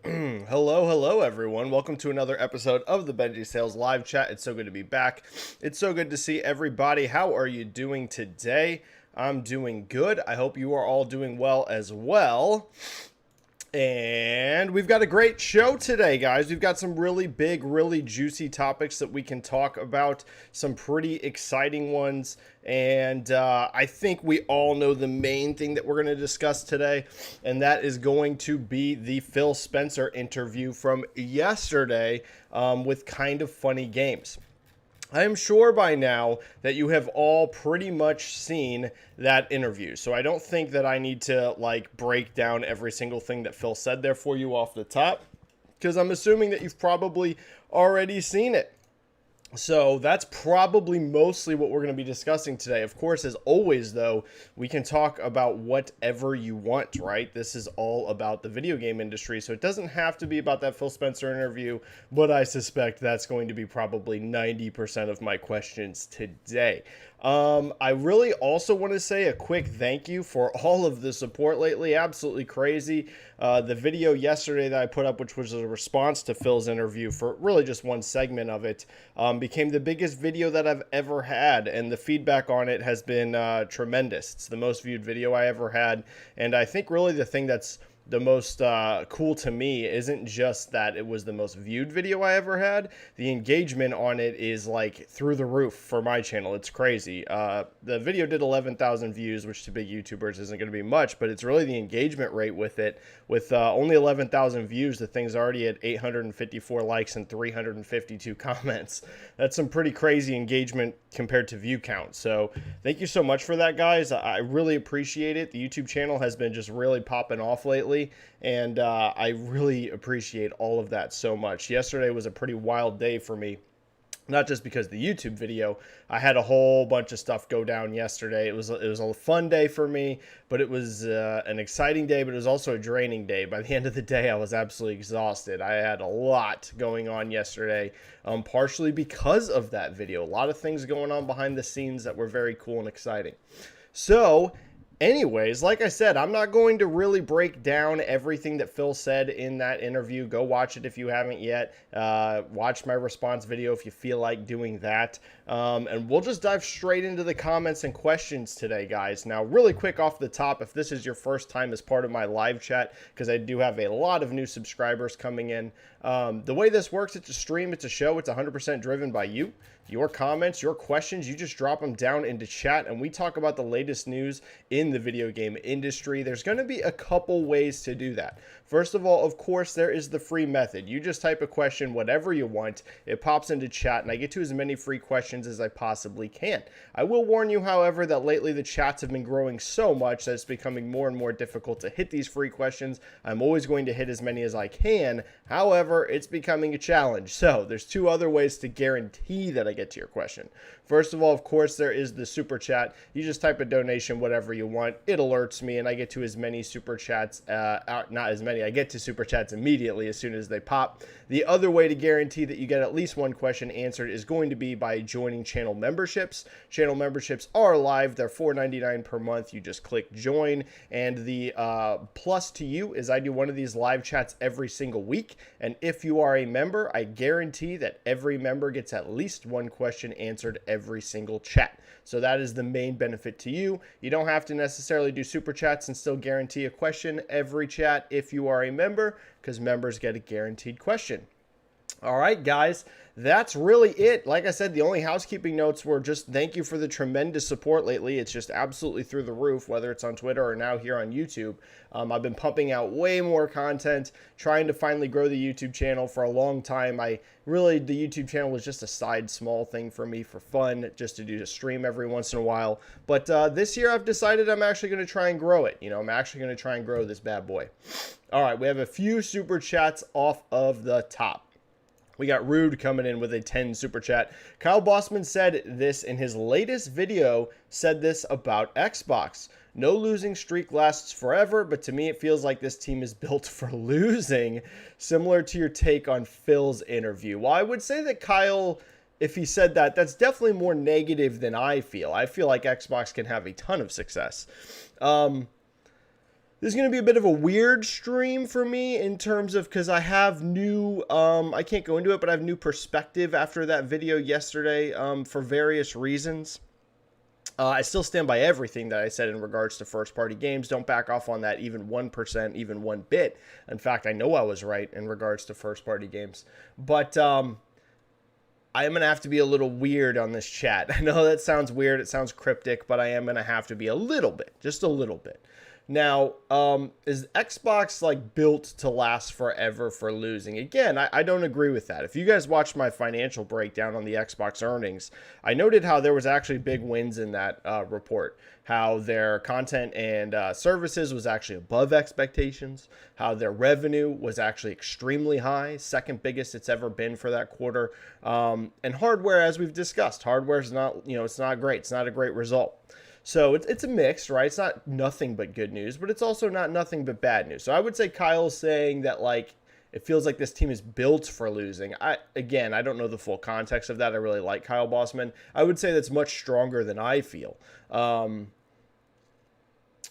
Hello, everyone. Welcome to another episode of the Benji-Sales live chat. It's so good to be back. It's so good to see everybody. How are you doing today? I'm doing good. I hope you are all doing well as well. And we've got a great show today, guys. We've got some really big, really juicy topics that we can talk about. Some pretty exciting ones. And I think we all know the main thing that we're going to discuss today. And that is going to be the Phil Spencer interview from yesterday with Kind of Funny Games. I am sure by now that you have all pretty much seen that interview. So I don't think that I need to break down every single thing that Phil said there for you off the top, because I'm assuming that you've probably already seen it. So that's probably mostly what we're going to be discussing today. Of course, as always, though, we can talk about whatever you want, right? This is all about the video game industry, so it doesn't have to be about that Phil Spencer interview, but I suspect that's going to be probably 90% of my questions today. I really also want to say a quick thank you for all of the support lately. Absolutely crazy. The video yesterday that I put up, which was a response to Phil's interview for really just one segment of it, became the biggest video that I've ever had, and the feedback on it has been tremendous. It's the most viewed video I ever had, and I think really the thing that's the most cool to me isn't just that it was the most viewed video I ever had. The engagement on it is through the roof for my channel. It's crazy. The video did 11,000 views, which to big YouTubers isn't going to be much, but it's really the engagement rate with it. With only 11,000 views, the thing's already at 854 likes and 352 comments. That's some pretty crazy engagement compared to view count. So thank you so much for that, guys. I really appreciate it. The YouTube channel has been just really popping off lately, and I really appreciate all of that so much. Yesterday was a pretty wild day for me. Not just because of the YouTube video. I had a whole bunch of stuff go down yesterday. It was a fun day for me, but it was an exciting day, but it was also a draining day. By the end of the day, I was absolutely exhausted. I had a lot going on yesterday, partially because of that video. A lot of things going on behind the scenes that were very cool and exciting. So anyways, like I said, I'm not going to really break down everything that Phil said in that interview. Go watch it if you haven't yet. Watch my response video if you feel like doing that. And we'll just dive straight into the comments and questions today, guys. Now, really quick off the top, if this is your first time as part of my live chat, because I do have a lot of new subscribers coming in, the way this works, it's a stream, it's a show, it's 100% driven by you. Your comments, your questions, you just drop them down into chat, and we talk about the latest news in the video game industry. There's going to be a couple ways to do that. First of all, of course, there is the free method. You just type a question, whatever you want, it pops into chat, and I get to as many free questions as I possibly can. I will warn you, however, that lately the chats have been growing so much that it's becoming more and more difficult to hit these free questions. I'm always going to hit as many as I can. However, it's becoming a challenge. So there's two other ways to guarantee that I get to your question. First of all, of course, there is the super chat. You just type a donation, whatever you want. It alerts me, and I get to as many super chats, not as many. I get to super chats immediately as soon as they pop. The other way to guarantee that you get at least one question answered is going to be by joining channel memberships. Channel memberships are live. They're $4.99 per month. You just click join, and the plus to you is I do one of these live chats every single week, and if you are a member, I guarantee that every member gets at least one question answered every single chat. So that is the main benefit to you. You don't have to necessarily do super chats and still guarantee a question every chat if you are a member, because members get a guaranteed question. All right, guys, that's really it. Like I said, the only housekeeping notes were just thank you for the tremendous support lately. It's just absolutely through the roof, whether it's on Twitter or now here on YouTube. I've been pumping out way more content, trying to finally grow the YouTube channel for a long time. The YouTube channel was just a side small thing for me for fun, just to do a stream every once in a while. But this year I've decided I'm actually going to try and grow it. I'm actually going to try and grow this bad boy. All right, we have a few super chats off of the top. We got Rude coming in with a 10 super chat. Kyle Bossman said this in his latest video, said this about Xbox. No losing streak lasts forever, but to me it feels like this team is built for losing, similar to your take on Phil's interview. Well, I would say that Kyle, if he said that, that's definitely more negative than I feel. I feel like Xbox can have a ton of success. This is going to be a bit of a weird stream for me in terms of, because I have new, I can't go into it, but I have new perspective after that video yesterday for various reasons. I still stand by everything that I said in regards to first-party games. Don't back off on that even 1%, even 1 bit. In fact, I know I was right in regards to first-party games. But I am going to have to be a little weird on this chat. I know that sounds weird. It sounds cryptic, but I am going to have to be a little bit, just a little bit. Now, is Xbox like built to last forever for losing? Again, I don't agree with that. If you guys watched my financial breakdown on the Xbox earnings, I noted how there was actually big wins in that report. How their content and services was actually above expectations. How their revenue was actually extremely high, second biggest it's ever been for that quarter. And hardware, as we've discussed, hardware is not, it's not great. It's not a great result. So it's a mix, right? It's not nothing but good news, but it's also not nothing but bad news. So I would say Kyle's saying that, like, it feels like this team is built for losing. I don't know the full context of that. I really like Kyle Bossman. I would say that's much stronger than I feel.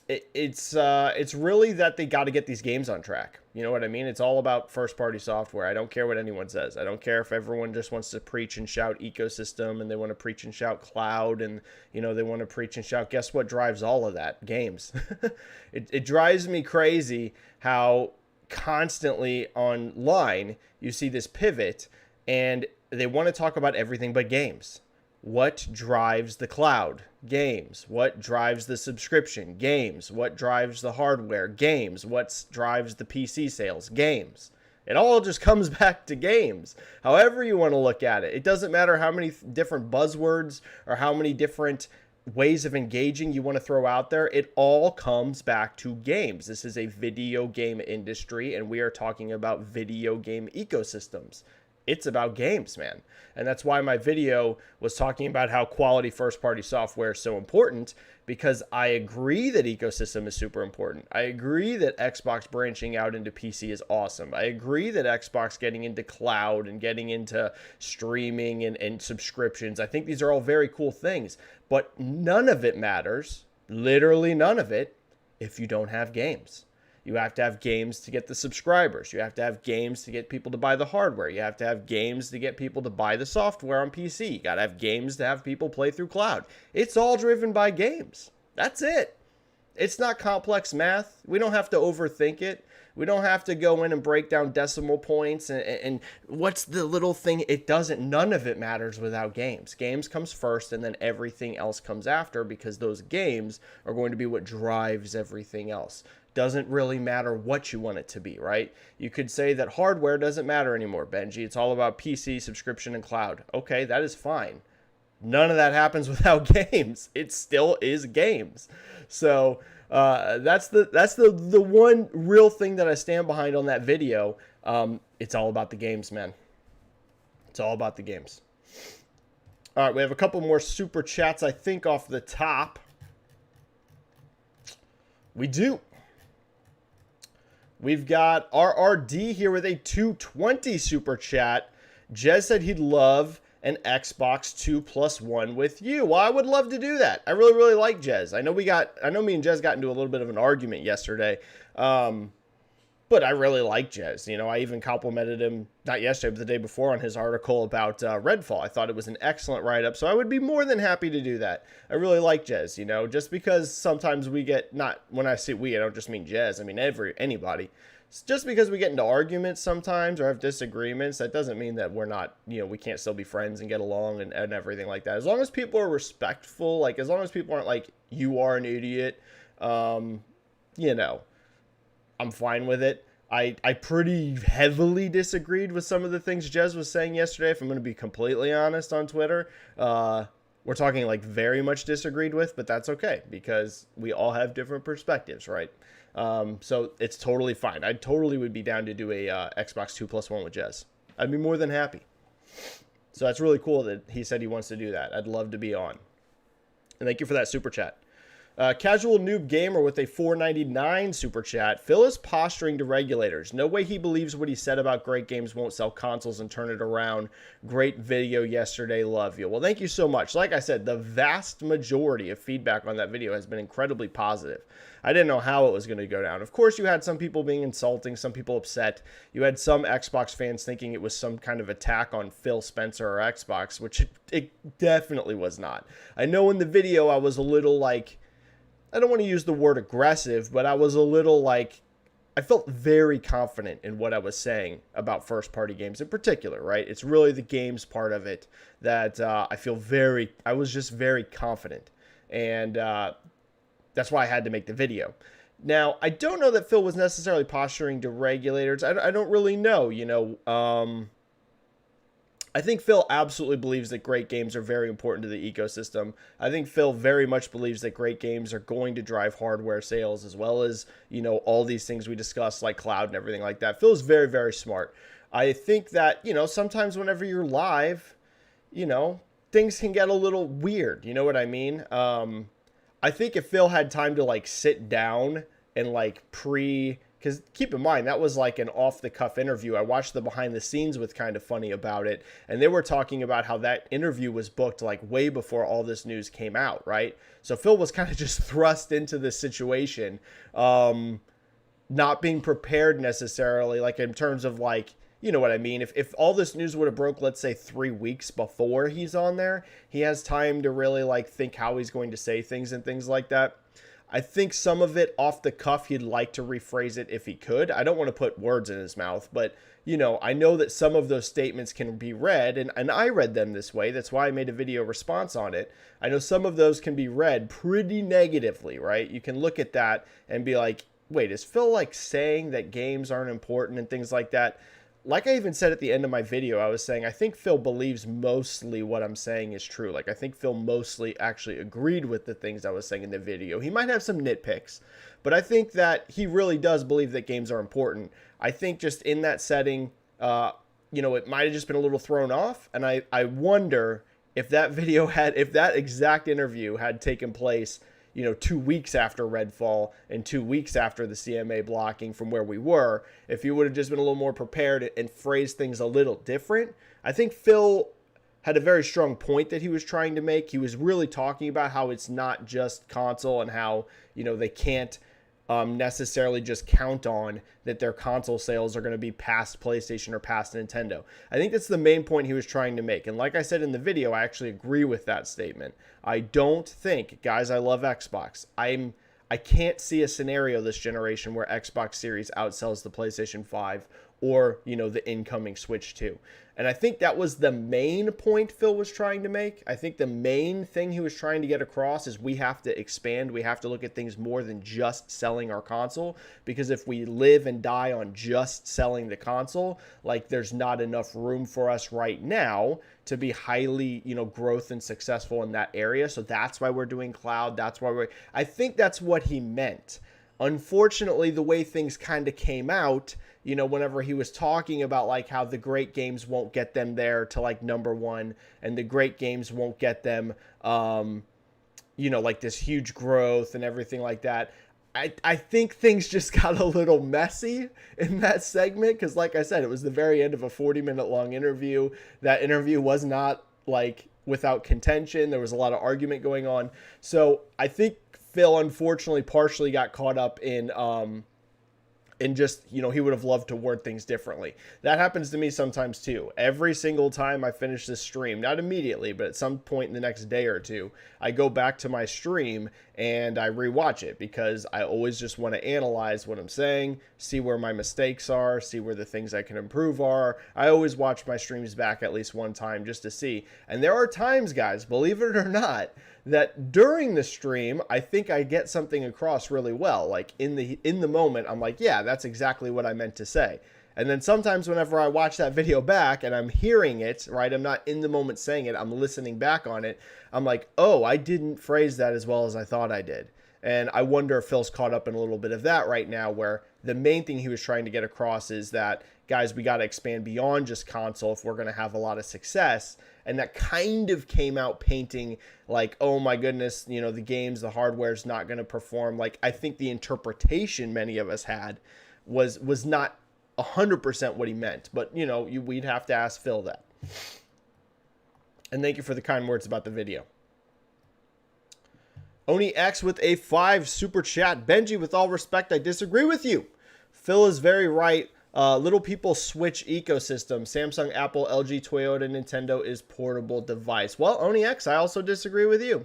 It's really that they got to get these games on track. You know what I mean? It's all about first-party software. I don't care what anyone says. I don't care if everyone just wants to preach and shout ecosystem and they want to preach and shout cloud and, they want to preach and shout. Guess what drives all of that? Games. It drives me crazy how constantly online you see this pivot and they want to talk about everything but games. What drives the cloud? Games. What drives the subscription? Games. What drives the hardware? Games. What drives the PC sales? Games. It all just comes back to games. However you want to look at it. It doesn't matter how many different buzzwords or how many different ways of engaging you want to throw out there. It all comes back to games. This is a video game industry, and we are talking about video game ecosystems. It's about games, man. And that's why my video was talking about how quality first-party software is so important, because I agree that ecosystem is super important. I agree that Xbox branching out into PC is awesome. I agree that Xbox getting into cloud and getting into streaming and subscriptions, I think these are all very cool things. But none of it matters, literally none of it, if you don't have games. You have to have games to get the subscribers. You have to have games to get people to buy the hardware. You have to have games to get people to buy the software on PC. You got to have games to have people play through cloud. It's all driven by games. That's it. It's not complex math. We don't have to overthink it. We don't have to go in and break down decimal points and what's the little thing. It doesn't. None of it matters without games. Games comes first and then everything else comes after, because those games are going to be what drives everything else. Doesn't really matter what you want it to be, right? You could say that hardware doesn't matter anymore, Benji. It's all about PC, subscription, and cloud. Okay, that is fine. None of that happens without games. It still is games. So that's the one real thing that I stand behind on that video. It's all about the games, man. It's all about the games. All right, we have a couple more super chats, I think, off the top. We do. We've got RRD here with a 220 super chat. Jez said he'd love an Xbox 2+1 with you. Well, I would love to do that. I really, really like Jez. I know me and Jez got into a little bit of an argument yesterday. But I really like Jez. I even complimented him, not yesterday, but the day before, on his article about Redfall. I thought it was an excellent write-up, so I would be more than happy to do that. I really like Jez, just because sometimes we get, not when I say we, I don't just mean Jez, I mean anybody. Just because we get into arguments sometimes or have disagreements, that doesn't mean that we're not, we can't still be friends and get along and everything like that. As long as people are respectful, like as long as people aren't like, you are an idiot, I'm fine with it. I pretty heavily disagreed with some of the things Jez was saying yesterday, if I'm going to be completely honest, on Twitter. We're talking like very much disagreed with, but that's okay because we all have different perspectives, right? So it's totally fine. I totally would be down to do a Xbox 2+1 with Jez. I'd be more than happy. So that's really cool that he said he wants to do that. I'd love to be on. And thank you for that super chat. Casual Noob Gamer with a $4.99 super chat. Phil is posturing to regulators. No way he believes what he said about great games won't sell consoles and turn it around. Great video yesterday. Love you. Well, thank you so much. Like I said, the vast majority of feedback on that video has been incredibly positive. I didn't know how it was going to go down. Of course, you had some people being insulting, some people upset. You had some Xbox fans thinking it was some kind of attack on Phil Spencer or Xbox, which it definitely was not. I know in the video I was a little like, I don't want to use the word aggressive, but I was a little like, I felt very confident in what I was saying about first-party games in particular, right? It's really the games part of it that I was just very confident. And that's why I had to make the video. Now, I don't know that Phil was necessarily posturing to regulators. I don't really know, I think Phil absolutely believes that great games are very important to the ecosystem. I think Phil very much believes that great games are going to drive hardware sales as well as, all these things we discussed like cloud and everything like that. Phil's very, very smart. I think that, sometimes whenever you're live, things can get a little weird. You know what I mean? I think if Phil had time to sit down and because keep in mind, that was like an off-the-cuff interview. I watched the behind the scenes with Kind of Funny about it, and they were talking about how that interview was booked way before all this news came out, right? So Phil was kind of just thrust into this situation, not being prepared necessarily, in terms of you know what I mean? If all this news would have broke, let's say 3 weeks before he's on there, he has time to really think how he's going to say things and things like that. I think some of it off the cuff, he'd like to rephrase it if he could. I don't want to put words in his mouth, but, I know that some of those statements can be read, and I read them this way. That's why I made a video response on it. I know some of those can be read pretty negatively, right? You can look at that and be like, wait, is Phil saying that games aren't important and things like that? Like I even said at the end of my video, I was saying, I think Phil believes mostly what I'm saying is true. I think Phil mostly actually agreed with the things I was saying in the video. He might have some nitpicks, but I think that he really does believe that games are important. I think just in that setting, it might have just been a little thrown off. And I wonder if that video if that exact interview had taken place 2 weeks after Redfall and 2 weeks after the CMA blocking from where we were, if you would have just been a little more prepared and phrased things a little different. I think Phil had a very strong point that he was trying to make. He was really talking about how it's not just console and how, they can't necessarily just count on that their console sales are going to be past PlayStation or past Nintendo. I think that's the main point he was trying to make. And like I said in the video, I actually agree with that statement. I don't think, guys, I love Xbox. I can't see a scenario this generation where Xbox Series outsells the PlayStation 5 or, the incoming Switch 2. And I think that was the main point Phil was trying to make. I think the main thing he was trying to get across is we have to expand. We have to look at things more than just selling our console. Because if we live and die on just selling the console, there's not enough room for us right now to be highly, growth and successful in that area. So that's why we're doing cloud. I think that's what he meant. Unfortunately, the way things kind of came out, whenever he was talking about how the great games won't get them there to number one, and the great games won't get them, this huge growth and everything like that. I think things just got a little messy in that segment because, like I said, it was the very end of a 40-minute long interview. That interview was not without contention. There was a lot of argument going on. So I think Phil unfortunately partially got caught up in just, he would have loved to word things differently. That happens to me sometimes too. Every single time I finish this stream, not immediately, but at some point in the next day or two, I go back to my stream and I rewatch it because I always just want to analyze what I'm saying, see where my mistakes are, see where the things I can improve are. I always watch my streams back at least one time just to see. And there are times, guys, believe it or not, that during the stream, I think I get something across really well. In the moment, I'm like, yeah, that's exactly what I meant to say. And then sometimes whenever I watch that video back and I'm hearing it, right, I'm not in the moment saying it, I'm listening back on it, I'm like, oh, I didn't phrase that as well as I thought I did. And I wonder if Phil's caught up in a little bit of that right now where the main thing he was trying to get across is that, guys, we got to expand beyond just console if we're going to have a lot of success. And that kind of came out painting like, oh my goodness, you know, the games, the hardware's not going to perform. Like, I think the interpretation many of us had was not 100% what he meant. But, you know, we'd have to ask Phil that. And thank you for the kind words about the video. Oni X with a 5 super chat. Benji, with all respect, I disagree with you. Phil is very right. Little people switch ecosystem. Samsung, Apple, LG, Toyota, Nintendo is portable device. Well, Oni X, I also disagree with you.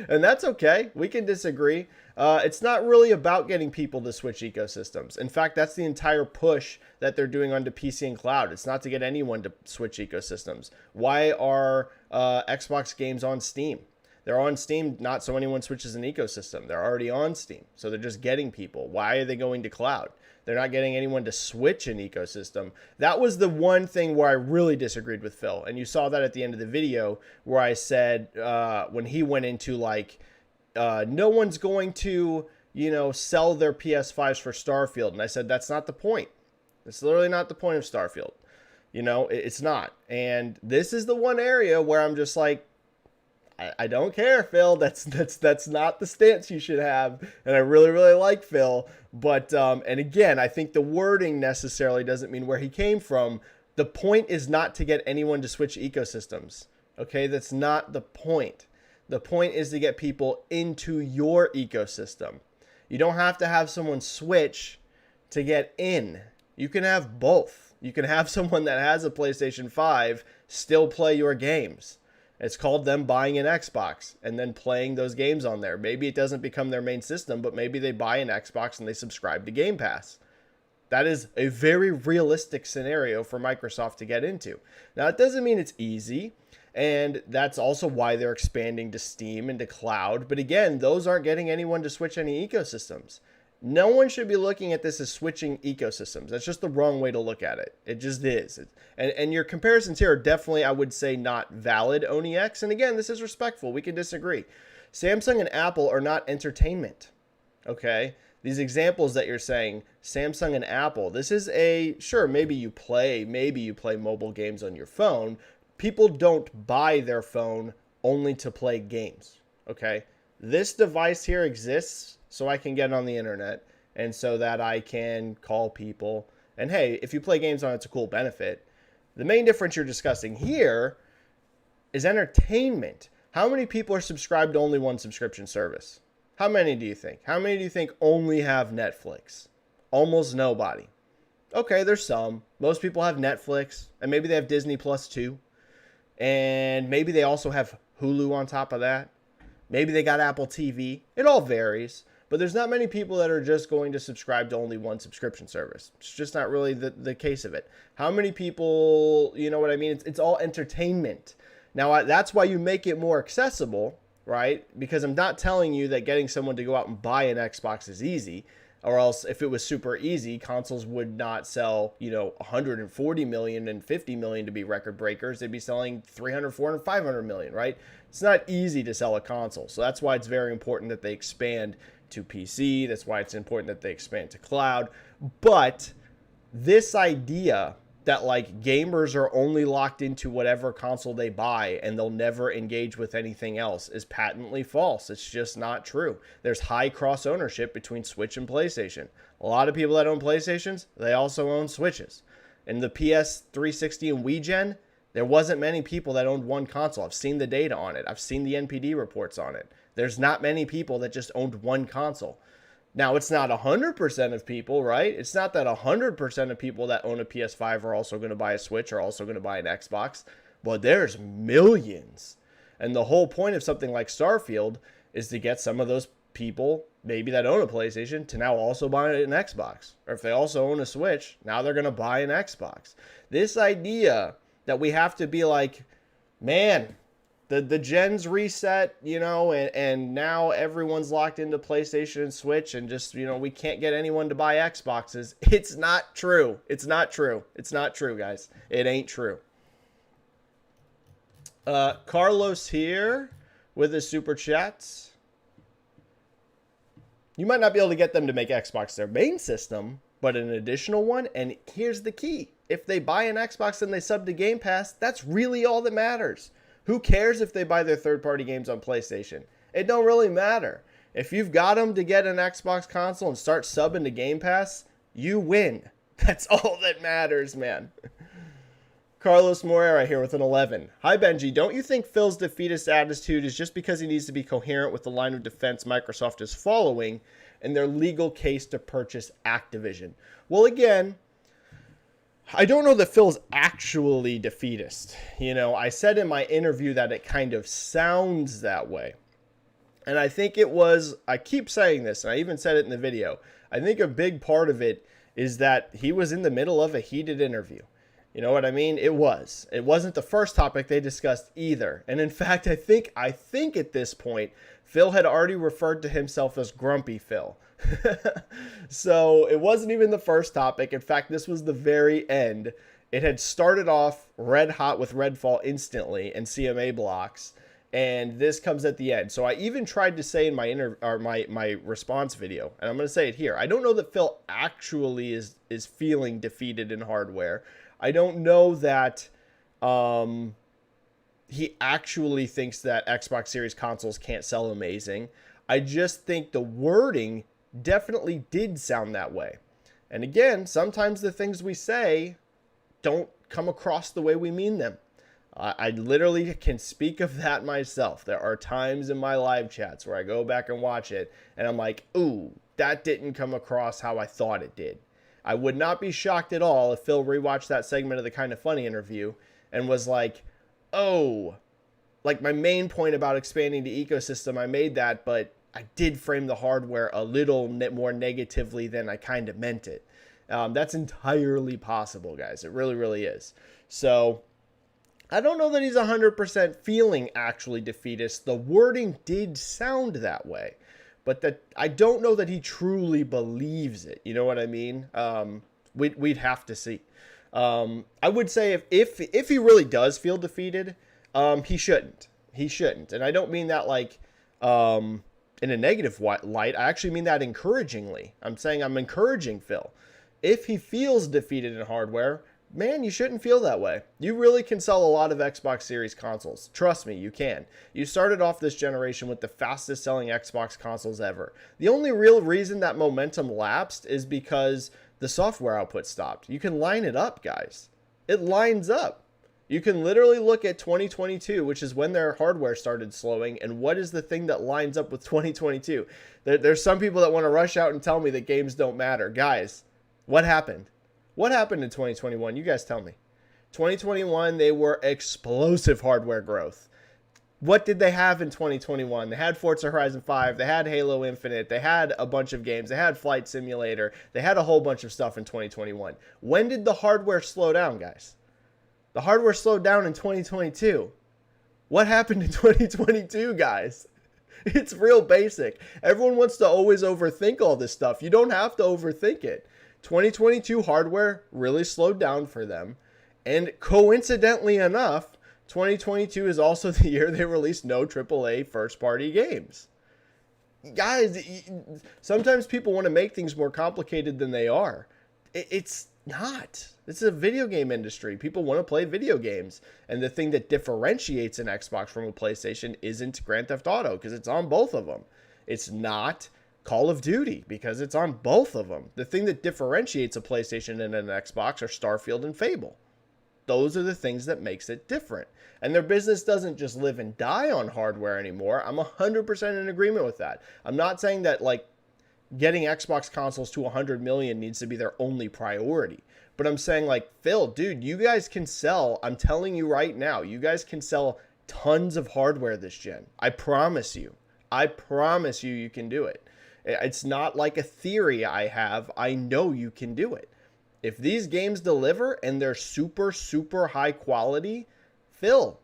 And that's okay. We can disagree. It's not really about getting people to switch ecosystems. In fact, that's the entire push that they're doing onto PC and cloud. It's not to get anyone to switch ecosystems. Why are Xbox games on Steam? They're on Steam not so anyone switches an ecosystem. They're already on Steam, so they're just getting people. Why are they going to cloud? They're not getting anyone to switch an ecosystem. That was the one thing where I really disagreed with Phil. And you saw that at the end of the video where I said when he went into like, no one's going to, you know, sell their PS5s for Starfield. And I said, that's not the point. It's literally not the point of Starfield. You know, it's not. And this is the one area where I'm just like, I don't care, Phil. That's not the stance you should have. And I really, really like Phil. But, and again, I think the wording necessarily doesn't mean where he came from. The point is not to get anyone to switch ecosystems. Okay, that's not the point. The point is to get people into your ecosystem. You don't have to have someone switch to get in. You can have both. You can have someone that has a PlayStation 5 still play your games. It's called them buying an Xbox and then playing those games on there. Maybe it doesn't become their main system, but maybe they buy an Xbox and they subscribe to Game Pass. That is a very realistic scenario for Microsoft to get into. Now, it doesn't mean it's easy, and that's also why they're expanding to Steam and to cloud. But again, those aren't getting anyone to switch any ecosystems. No one should be looking at this as switching ecosystems. That's just the wrong way to look at it. It just is. And your comparisons here are definitely, I would say, not valid, Oni X. And again, this is respectful. We can disagree. Samsung and Apple are not entertainment. Okay? These examples that you're saying, Samsung and Apple, this is a, sure, maybe you play mobile games on your phone. People don't buy their phone only to play games. Okay? This device here exists so I can get on the internet and so that I can call people. And hey, if you play games on it, it's a cool benefit. The main difference you're discussing here is entertainment. How many people are subscribed to only one subscription service? How many do you think? How many do you think only have Netflix? Almost nobody. Okay, there's some. Most people have Netflix, and maybe they have Disney Plus too. And maybe they also have Hulu on top of that. Maybe they got Apple TV. It all varies. But there's not many people that are just going to subscribe to only one subscription service. It's just not really the case of it. How many people, you know what I mean? It's all entertainment. Now, that's why you make it more accessible, right? Because I'm not telling you that getting someone to go out and buy an Xbox is easy. Or else, if it was super easy, consoles would not sell, you know, 140 million and 50 million to be record breakers. They'd be selling 300, 400, 500 million, right? It's not easy to sell a console. So that's why it's very important that they expand to PC. That's why it's important that they expand to cloud. But this idea that like gamers are only locked into whatever console they buy and they'll never engage with anything else is patently false. It's just not true. There's high cross ownership between Switch and PlayStation. A lot of people that own PlayStations, they also own Switches. In the PS 360 and Wii Gen, there wasn't many people that owned one console. I've seen the data on it. I've seen the NPD reports on it. There's not many people that just owned one console. Now, it's not 100% of people, right? It's not that 100% of people that own a PS5 are also going to buy a Switch or also going to buy an Xbox, but there's millions. And the whole point of something like Starfield is to get some of those people, maybe that own a PlayStation, to now also buy an Xbox. Or if they also own a Switch, now they're going to buy an Xbox. This idea that we have to be like, man, the gens reset, you know, and now everyone's locked into PlayStation and Switch and just, you know, we can't get anyone to buy Xboxes. It's not true. It's not true. It's not true, guys. It ain't true. Carlos here with his super chats. You might not be able to get them to make Xbox their main system, but an additional one. And here's the key. If they buy an Xbox and they sub to Game Pass, that's really all that matters. Who cares if they buy their third-party games on PlayStation? It don't really matter. If you've got them to get an Xbox console and start subbing to Game Pass, you win. That's all that matters, man. Carlos Moreira here with an 11. Hi, Benji. Don't you think Phil's defeatist attitude is just because he needs to be coherent with the line of defense Microsoft is following and their legal case to purchase Activision? Well, again, I don't know that Phil's actually defeatist. You know, I said in my interview that it kind of sounds that way. And I think it was, I keep saying this, and I even said it in the video, I think a big part of it is that he was in the middle of a heated interview. You know what I mean? It was. It wasn't the first topic they discussed either. And in fact, I think at this point, Phil had already referred to himself as Grumpy Phil. So it wasn't even the first topic. In fact, this was the very end. It had started off red hot with Redfall instantly and CMA blocks. And this comes at the end. So I even tried to say in my my response video, and I'm going to say it here. I don't know that Phil actually is feeling defeated in hardware. I don't know that he actually thinks that Xbox Series consoles can't sell amazing. I just think the wording definitely did sound that way. And again, sometimes the things we say don't come across the way we mean them. I literally can speak of that myself. There are times in my live chats where I go back and watch it and I'm like, ooh, that didn't come across how I thought it did. I would not be shocked at all if Phil rewatched that segment of the Kinda Funny interview and was like, oh, like my main point about expanding the ecosystem, I made that, but I did frame the hardware a little more negatively than I kind of meant it. That's entirely possible, guys. It really, really is. So I don't know that he's 100% feeling actually defeatist. The wording did sound that way. But that I don't know that he truly believes it. You know what I mean? We'd have to see. I would say if he really does feel defeated, he shouldn't. He shouldn't. And I don't mean that like in a negative light. I actually mean that encouragingly. I'm saying I'm encouraging Phil. If he feels defeated in hardware, man, you shouldn't feel that way. You really can sell a lot of Xbox Series consoles. Trust me, you can. You started off this generation with the fastest selling Xbox consoles ever. The only real reason that momentum lapsed is because the software output stopped. You can line it up, guys. It lines up. You can literally look at 2022, which is when their hardware started slowing, and what is the thing that lines up with 2022? There's some people that want to rush out and tell me that games don't matter. Guys, what happened? What happened in 2021? You guys tell me. 2021, they were explosive hardware growth. What did they have in 2021? They had Forza Horizon 5. They had Halo Infinite. They had a bunch of games. They had Flight Simulator. They had a whole bunch of stuff in 2021. When did the hardware slow down, guys? The hardware slowed down in 2022. What happened in 2022, guys? It's real basic. Everyone wants to always overthink all this stuff. You don't have to overthink it. 2022 hardware really slowed down for them. And coincidentally enough, 2022 is also the year they released no AAA first-party games. Guys, sometimes people want to make things more complicated than they are. It's not. It's a video game industry. People want to play video games. And the thing that differentiates an Xbox from a PlayStation isn't Grand Theft Auto, because it's on both of them. It's not Call of Duty, because it's on both of them. The thing that differentiates a PlayStation and an Xbox are Starfield and Fable. Those are the things that makes it different. And their business doesn't just live and die on hardware anymore. I'm 100% in agreement with that. I'm not saying that like getting Xbox consoles to 100 million needs to be their only priority. But I'm saying like, Phil, dude, you guys can sell, I'm telling you right now, you guys can sell tons of hardware this gen. I promise you. I promise you can do it. It's not like a theory I have. I know you can do it. If these games deliver and they're super, super high quality, Phil,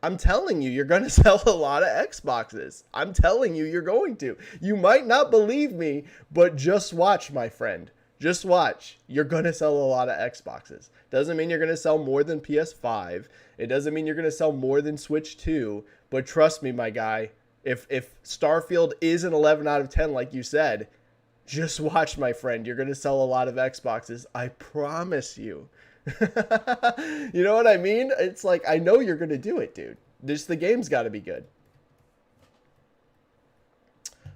I'm telling you, you're going to sell a lot of Xboxes. I'm telling you, you're going to. You might not believe me, but just watch, my friend. Just watch. You're going to sell a lot of Xboxes. Doesn't mean you're going to sell more than PS5. It doesn't mean you're going to sell more than Switch 2. But trust me, my guy, If Starfield is an 11 out of 10, like you said, just watch, my friend. You're going to sell a lot of Xboxes. I promise you. You know what I mean? It's like, I know you're going to do it, dude. Just the game's got to be good.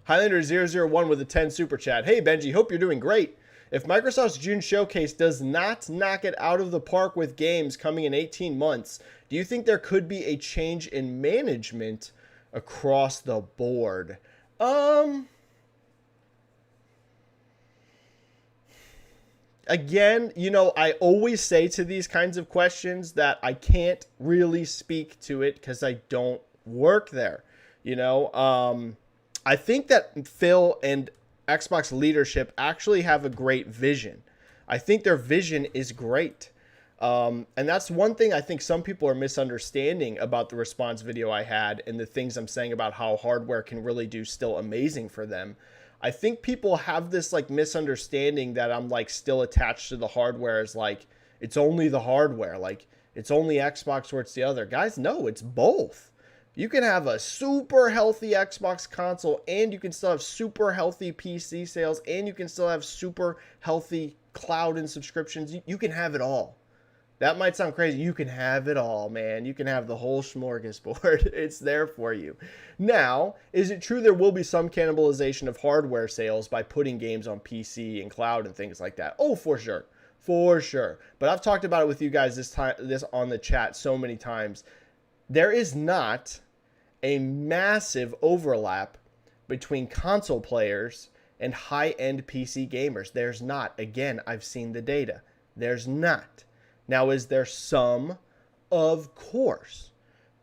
Highlander001 with a 10 super chat. Hey, Benji, hope you're doing great. If Microsoft's June showcase does not knock it out of the park with games coming in 18 months, do you think there could be a change in management across the board? Again, you know, I always say to these kinds of questions that I can't really speak to it because I don't work there. You know, I think that Phil and Xbox leadership actually have a great vision. I think their vision is great. And that's one thing I think some people are misunderstanding about the response video I had and the things I'm saying about how hardware can really do still amazing for them. I think people have this like misunderstanding that I'm like still attached to the hardware as like, it's only the hardware. Like it's only Xbox or it's the other. Guys, no, it's both. You can have a super healthy Xbox console and you can still have super healthy PC sales and you can still have super healthy cloud and subscriptions. You can have it all. That might sound crazy. You can have it all, man. You can have the whole smorgasbord. It's there for you. Now, is it true there will be some cannibalization of hardware sales by putting games on PC and cloud and things like that? Oh, for sure. For sure. But I've talked about it with you guys this on the chat so many times. There is not a massive overlap between console players and high-end PC gamers. There's not. Again, I've seen the data. There's not. Now, is there some? Of course.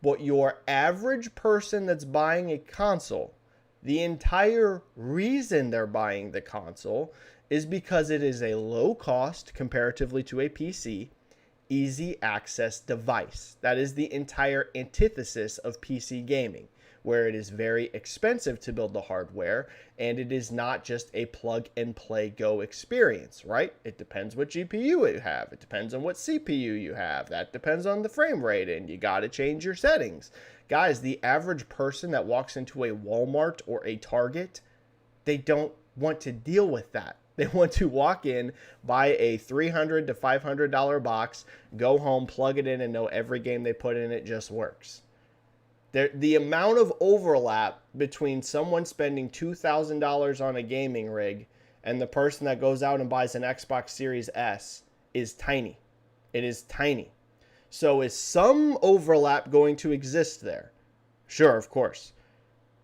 But your average person that's buying a console, the entire reason they're buying the console is because it is a low cost comparatively to a PC, easy access device. That is the entire antithesis of PC gaming, where it is very expensive to build the hardware and it is not just a plug and play go experience, right? It depends what GPU you have. It depends on what CPU you have. That depends on the frame rate and you got to change your settings. Guys, the average person that walks into a Walmart or a Target, they don't want to deal with that. They want to walk in, buy a $300 to $500 box, go home, plug it in, and know every game they put in it just works. The amount of overlap between someone spending $2,000 on a gaming rig and the person that goes out and buys an Xbox Series S is tiny. It is tiny. So is some overlap going to exist there? Sure, of course.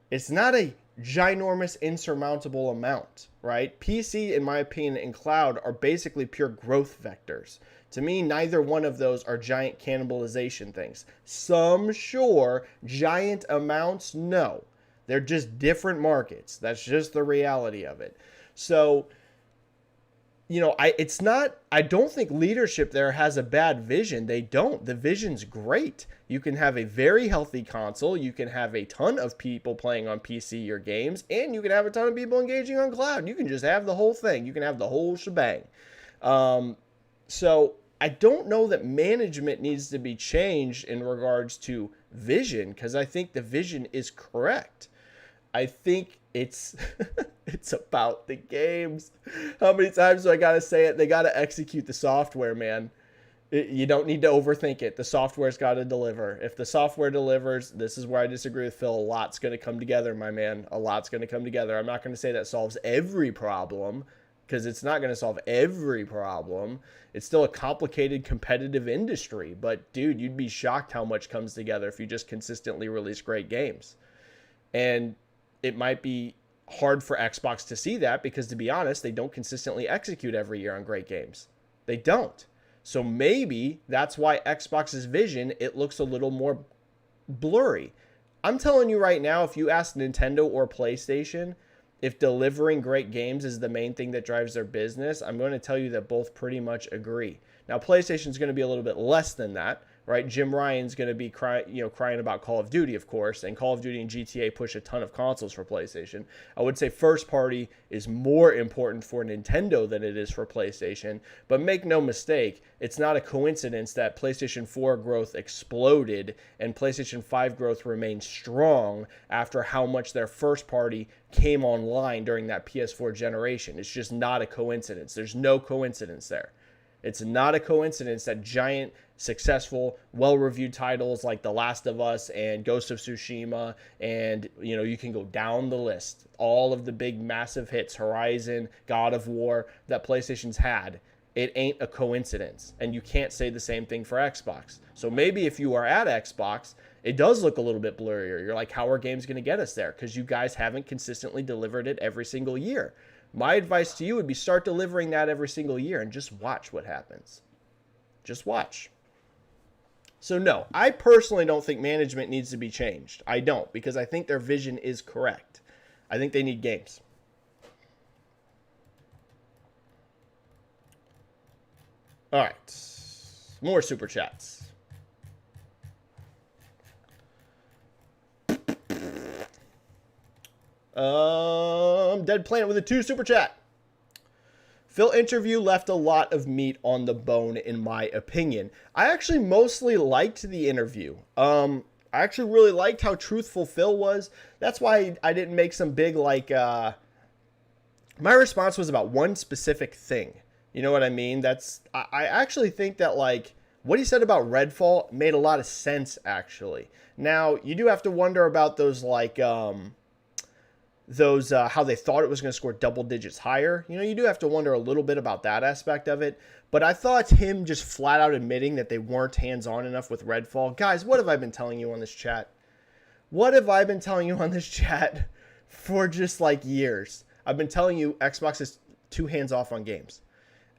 It's not a ginormous, insurmountable amount, right? PC, in my opinion, and cloud are basically pure growth vectors. To me, neither one of those are giant cannibalization things. Some, sure. Giant amounts, no. They're just different markets. That's just the reality of it. So, you know, I don't think leadership there has a bad vision. They don't. The vision's great. You can have a very healthy console. You can have a ton of people playing on PC your games, and you can have a ton of people engaging on cloud. You can just have the whole thing. You can have the whole shebang. So I don't know that management needs to be changed in regards to vision, because I think the vision is correct. I think it's it's about the games. How many times do I gotta say it? They gotta execute the software, man. You don't need to overthink it. The software's got to deliver. If the software delivers, this is where I disagree with Phil. A lot's going to come together, my man. A lot's going to come together. I'm not going to say that solves every problem, because it's not going to solve every problem. It's still a complicated, competitive industry. But, dude, you'd be shocked how much comes together if you just consistently release great games. And it might be hard for Xbox to see that because, to be honest, they don't consistently execute every year on great games. They don't. So maybe that's why Xbox's vision, it looks a little more blurry. I'm telling you right now, if you ask Nintendo or PlayStation if delivering great games is the main thing that drives their business, I'm going to tell you that both pretty much agree. Now, PlayStation's going to be a little bit less than that, right? Jim Ryan's going to be crying about Call of Duty, of course, and Call of Duty and GTA push a ton of consoles for PlayStation. I would say first party is more important for Nintendo than it is for PlayStation, but make no mistake, it's not a coincidence that PlayStation 4 growth exploded and PlayStation 5 growth remained strong after how much their first party came online during that PS4 generation. It's just not a coincidence. There's no coincidence there. It's not a coincidence that giant, successful, well-reviewed titles like The Last of Us and Ghost of Tsushima, and you can go down the list, all of the big massive hits, Horizon, God of War, that PlayStation's had, it ain't a coincidence. And you can't say the same thing for Xbox. So maybe if you are at Xbox, it does look a little bit blurrier. You're like, how are games going to get us there? Because you guys haven't consistently delivered it every single year. My advice to you would be start delivering that every single year and just watch what happens. Just watch. So no, I personally don't think management needs to be changed. I don't, because I think their vision is correct. I think they need games. All right. More super chats. Dead Planet with a 2 super chat. Phil interview left a lot of meat on the bone, in my opinion. I actually mostly liked the interview. I actually really liked how truthful Phil was. That's why I didn't make some big, my response was about one specific thing. You know what I mean? I actually think that, what he said about Redfall made a lot of sense, actually. Now, you do have to wonder about those, how they thought it was going to score double digits higher. You do have to wonder a little bit about that aspect of it. But I thought him just flat out admitting that they weren't hands-on enough with Redfall. Guys, what have I been telling you on this chat? What have I been telling you on this chat for just years? I've been telling you Xbox is too hands-off on games.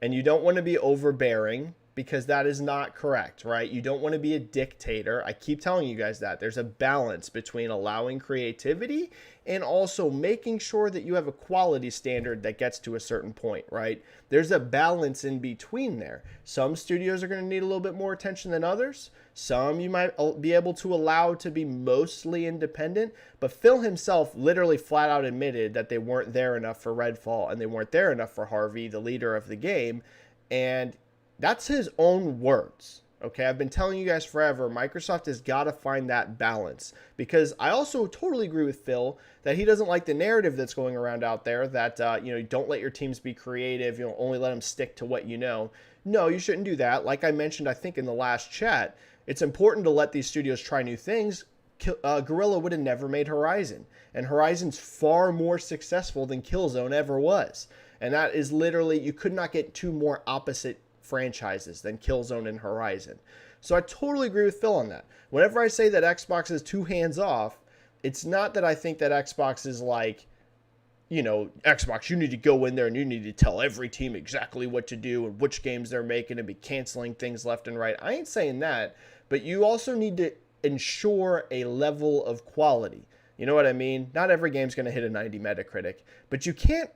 And you don't want to be overbearing, because that is not correct, right? You don't want to be a dictator. I keep telling you guys that. There's a balance between allowing creativity and also making sure that you have a quality standard that gets to a certain point, right? There's a balance in between there. Some studios are going to need a little bit more attention than others. Some you might be able to allow to be mostly independent. But Phil himself literally flat out admitted that they weren't there enough for Redfall and they weren't there enough for Harvey, the leader of the game. And that's his own words. Okay, I've been telling you guys forever, Microsoft has got to find that balance, because I also totally agree with Phil that he doesn't like the narrative that's going around out there that, don't let your teams be creative, only let them stick to what you know. No, you shouldn't do that. Like I mentioned, I think in the last chat, it's important to let these studios try new things. Guerrilla would have never made Horizon, and Horizon's far more successful than Killzone ever was. And that is literally, you could not get two more opposite franchises than Killzone and Horizon. So I totally agree with Phil on that. Whenever I say that Xbox is too hands-off, it's not that I think that Xbox is Xbox, you need to go in there and you need to tell every team exactly what to do and which games they're making and be canceling things left and right. I ain't saying that, but you also need to ensure a level of quality. You know what I mean? Not every game's going to hit a 90 Metacritic, but you can't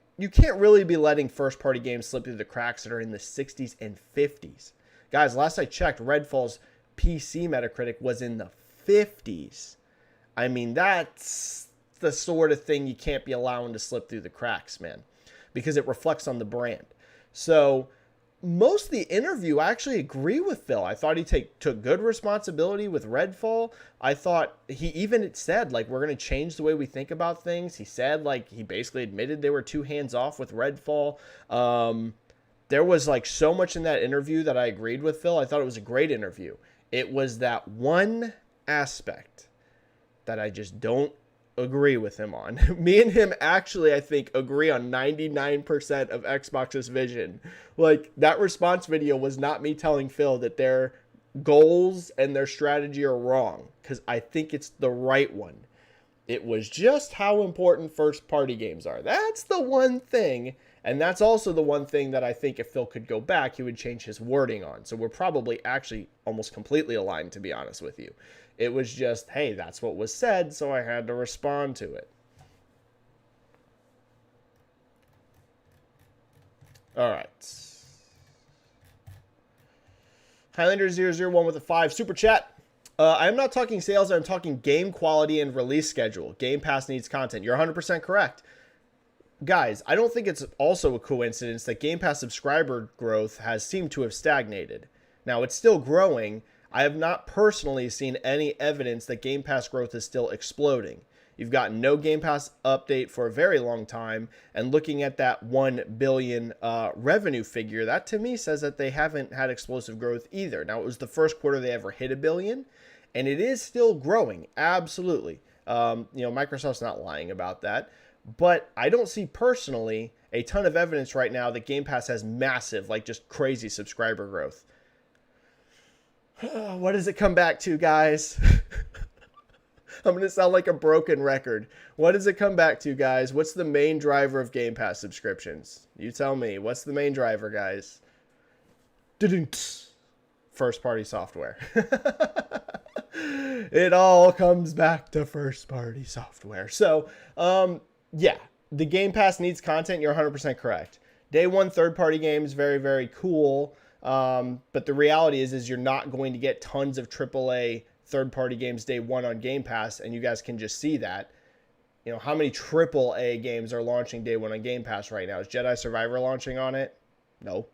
really be letting first-party games slip through the cracks that are in the 60s and 50s. Guys, last I checked, Redfall's PC Metacritic was in the 50s. I mean, that's the sort of thing you can't be allowing to slip through the cracks, man, because it reflects on the brand. So most of the interview, I actually agree with Phil. I thought he took good responsibility with Redfall. I thought he even said, we're going to change the way we think about things. He said, he basically admitted they were too hands-off with Redfall. There was, so much in that interview that I agreed with Phil. I thought it was a great interview. It was that one aspect that I just don't agree with him on. Me and him actually, I think, agree on 99% of Xbox's vision. That response video was not me telling Phil that their goals and their strategy are wrong, because I think it's the right one. It was just how important first-party games are. That's the one thing, and that's also the one thing that I think if Phil could go back, he would change his wording on. So we're probably actually almost completely aligned, to be honest with you. It was just, hey, that's what was said, so I had to respond to it. All right. Highlander001 with a 5 super chat. I am not talking sales. I'm talking game quality and release schedule. Game Pass needs content. You're 100% correct. Guys, I don't think it's also a coincidence that Game Pass subscriber growth has seemed to have stagnated. Now, it's still growing. I have not personally seen any evidence that Game Pass growth is still exploding. You've gotten no Game Pass update for a very long time, and looking at that 1 billion revenue figure, that to me says that they haven't had explosive growth either. Now, it was the first quarter they ever hit 1 billion, and it is still growing, absolutely. Microsoft's not lying about that, but I don't see personally a ton of evidence right now that Game Pass has massive, like just crazy subscriber growth. What does it come back to, guys? I'm going to sound like a broken record. What does it come back to, guys? What's the main driver of Game Pass subscriptions? You tell me. What's the main driver, guys? First-party software. It all comes back to first-party software. So, yeah, the Game Pass needs content. You're 100% correct. Day one third-party games, very, very cool. But the reality is you're not going to get tons of AAA third-party games day one on Game Pass, and you guys can just see that. You know, how many AAA games are launching day one on Game Pass right now? Is Jedi Survivor launching on it? No.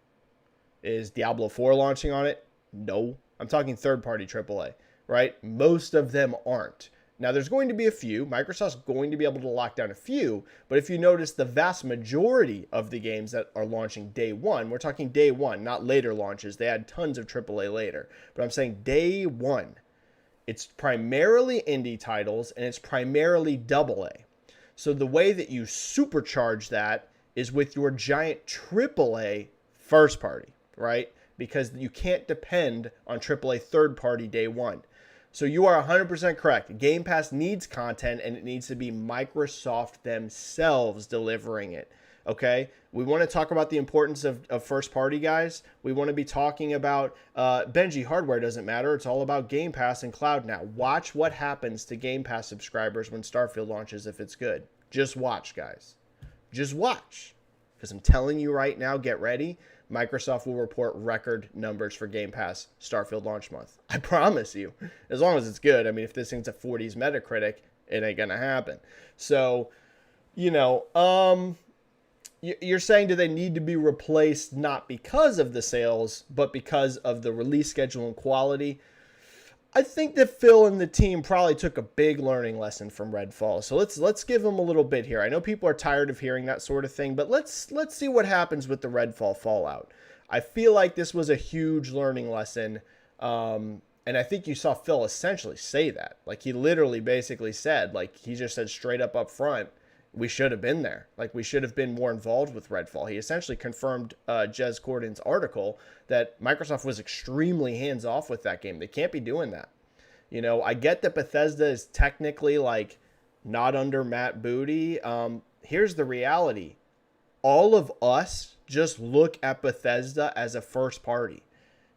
Is Diablo 4 launching on it? No. I'm talking third-party AAA, right? Most of them aren't. Now, there's going to be a few. Microsoft's going to be able to lock down a few, but if you notice, the vast majority of the games that are launching day one, we're talking day one, not later launches. They had tons of AAA later, but I'm saying day one. It's primarily indie titles, and it's primarily AA. So the way that you supercharge that is with your giant AAA first party, right? Because you can't depend on AAA third party day one. So you are 100% correct. Game Pass needs content, and it needs to be Microsoft themselves delivering it. Okay, we want to talk about the importance of first party, guys. We want to be talking about Benji, hardware doesn't matter. It's all about Game Pass and cloud now. Watch what happens to Game Pass subscribers when Starfield launches if it's good. Just watch, guys. Just watch. Because I'm telling you right now, get ready. Microsoft will report record numbers for Game Pass Starfield launch month. I promise you. As long as it's good. I mean, if this thing's a 40s Metacritic, it ain't going to happen. So, you're saying, do they need to be replaced not because of the sales, but because of the release schedule and quality? I think that Phil and the team probably took a big learning lesson from Redfall. So let's give them a little bit here. I know people are tired of hearing that sort of thing, but let's see what happens with the Redfall fallout. I feel like this was a huge learning lesson, and I think you saw Phil essentially say that. Like, he literally basically said, like, he just said straight up front, we should have been there. Like, we should have been more involved with Redfall. He essentially confirmed Jez Corden's article that Microsoft was extremely hands-off with that game. They can't be doing that. I get that Bethesda is technically, like, not under Matt Booty. Here's the reality. All of us just look at Bethesda as a first party.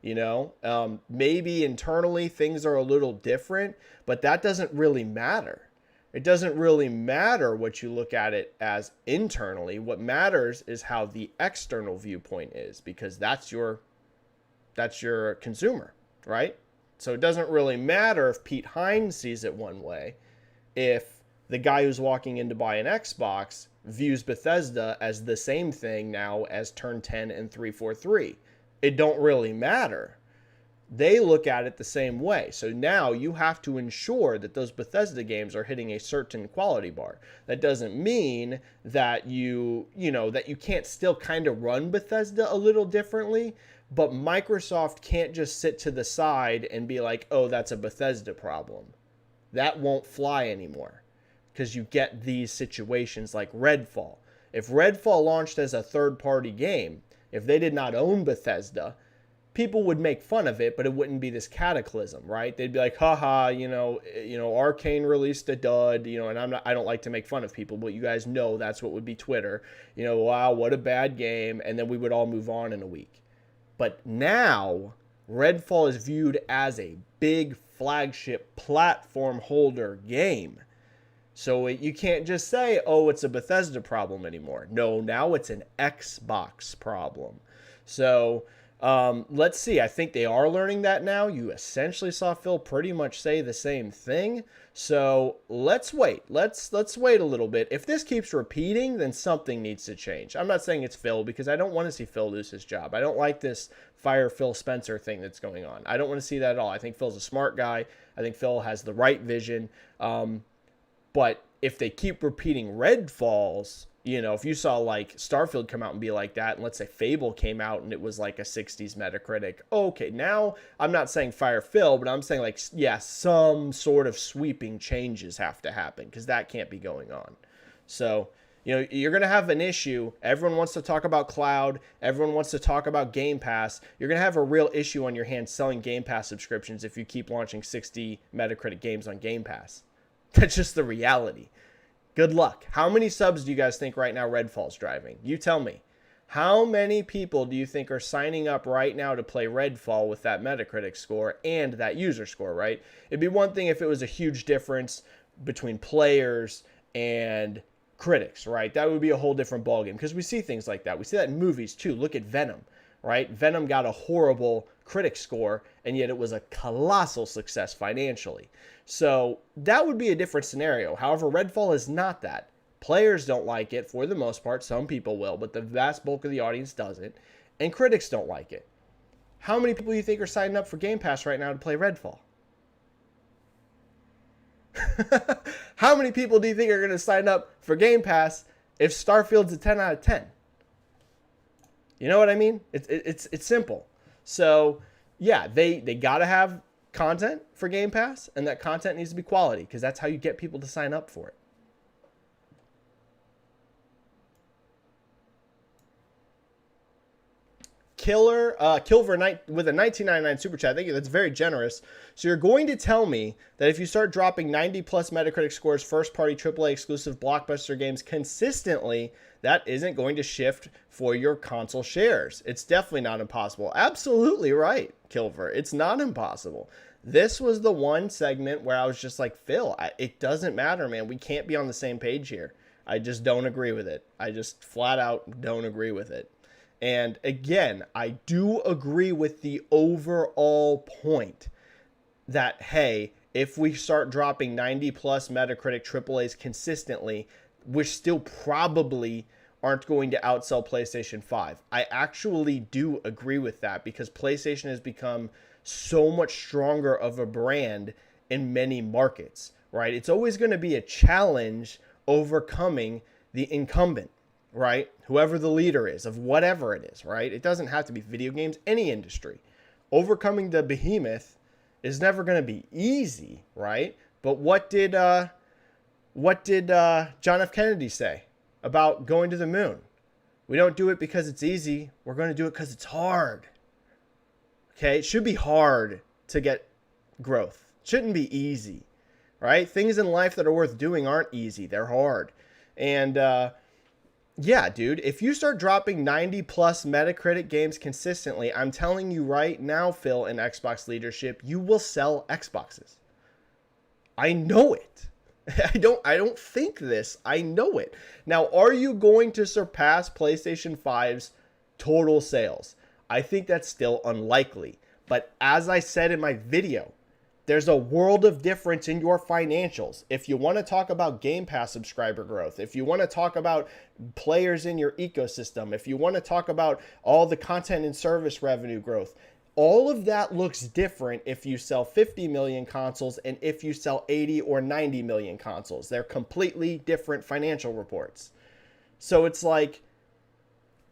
Maybe internally things are a little different, but that doesn't really matter. It doesn't really matter what you look at it as internally. What matters is how the external viewpoint is, because that's your consumer, right? So it doesn't really matter if Pete Hines sees it one way, if the guy who's walking in to buy an Xbox views Bethesda as the same thing now as Turn 10 and 343. It don't really matter. They look at it the same way. So now you have to ensure that those Bethesda games are hitting a certain quality bar. That doesn't mean that you can't still kind of run Bethesda a little differently, but Microsoft can't just sit to the side and be like, oh, that's a Bethesda problem. That won't fly anymore, because you get these situations like Redfall. If Redfall launched as a third-party game, if they did not own Bethesda, people would make fun of it, but it wouldn't be this cataclysm, right? They'd be like, haha, Arcane released a dud, and I don't like to make fun of people, but you guys know that's what would be Twitter. Wow, what a bad game, and then we would all move on in a week. But now, Redfall is viewed as a big flagship platform holder game. So you can't just say, oh, it's a Bethesda problem anymore. No, now it's an Xbox problem. So Let's see. I think they are learning that now. You essentially saw Phil pretty much say the same thing. So let's wait. Let's wait a little bit. If this keeps repeating, then something needs to change. I'm not saying it's Phil because I don't want to see Phil lose his job. I don't like this fire Phil Spencer thing that's going on. I don't want to see that at all. I think Phil's a smart guy. I think Phil has the right vision. But if they keep repeating Redfalls, you know, if you saw like Starfield come out and be like that, and let's say Fable came out and it was like a 60s Metacritic, okay, now I'm not saying fire Phil, but I'm saying like, yeah, some sort of sweeping changes have to happen because that can't be going on. So, you know, you're going to have an issue. Everyone wants to talk about cloud. Everyone wants to talk about Game Pass. You're going to have a real issue on your hands selling Game Pass subscriptions if you keep launching 60 Metacritic games on Game Pass. That's just the reality. Good luck. How many subs do you guys think right now Redfall's driving? You tell me. How many people do you think are signing up right now to play Redfall with that Metacritic score and that user score, right? It'd be one thing if it was a huge difference between players and critics, right? That would be a whole different ballgame because we see things like that. We see that in movies too. Look at Venom, right? Venom got a horrible critic score, and yet it was a colossal success financially. So that would be a different scenario. However, Redfall is not that. Players don't like it for the most part. Some people will, but the vast bulk of the audience doesn't. And critics don't like it. How many people do you think are signing up for Game Pass right now to play Redfall? How many people do you think are going to sign up for Game Pass if Starfield's a 10 out of 10? You know what I mean? It's simple. So, yeah, they got to have content for Game Pass, and that content needs to be quality because that's how you get people to sign up for it. Kilver with a $19.99 super chat. Thank you. That's very generous. So you're going to tell me that if you start dropping 90 plus Metacritic scores, first party AAA exclusive blockbuster games consistently, that isn't going to shift for your console shares. It's definitely not impossible. Absolutely right, Kilver. It's not impossible. This was the one segment where I was just like, Phil, it doesn't matter, man. We can't be on the same page here. I just don't agree with it. I just flat out don't agree with it. And again, I do agree with the overall point that, hey, if we start dropping 90 plus Metacritic AAAs consistently, we still probably aren't going to outsell PlayStation 5. I actually do agree with that because PlayStation has become so much stronger of a brand in many markets, right? It's always going to be a challenge overcoming the incumbent, right? Whoever the leader is of whatever it is, right? It doesn't have to be video games, any industry. Overcoming the behemoth is never going to be easy, right? But what did John F. Kennedy say about going to the moon? We don't do it because it's easy. We're going to do it because it's hard. Okay? It should be hard to get growth. It shouldn't be easy, right? Things in life that are worth doing aren't easy. They're hard. And, yeah, dude, if you start dropping 90 plus Metacritic games consistently, I'm telling you right now, Phil, in Xbox leadership, you will sell Xboxes. I know it. I don't think this. I know it. Now, are you going to surpass PlayStation 5's total sales? I think that's still unlikely. But as I said in my video, there's a world of difference in your financials. If you want to talk about Game Pass subscriber growth, if you want to talk about players in your ecosystem, if you want to talk about all the content and service revenue growth, all of that looks different if you sell 50 million consoles and if you sell 80 or 90 million consoles. They're completely different financial reports. So it's like,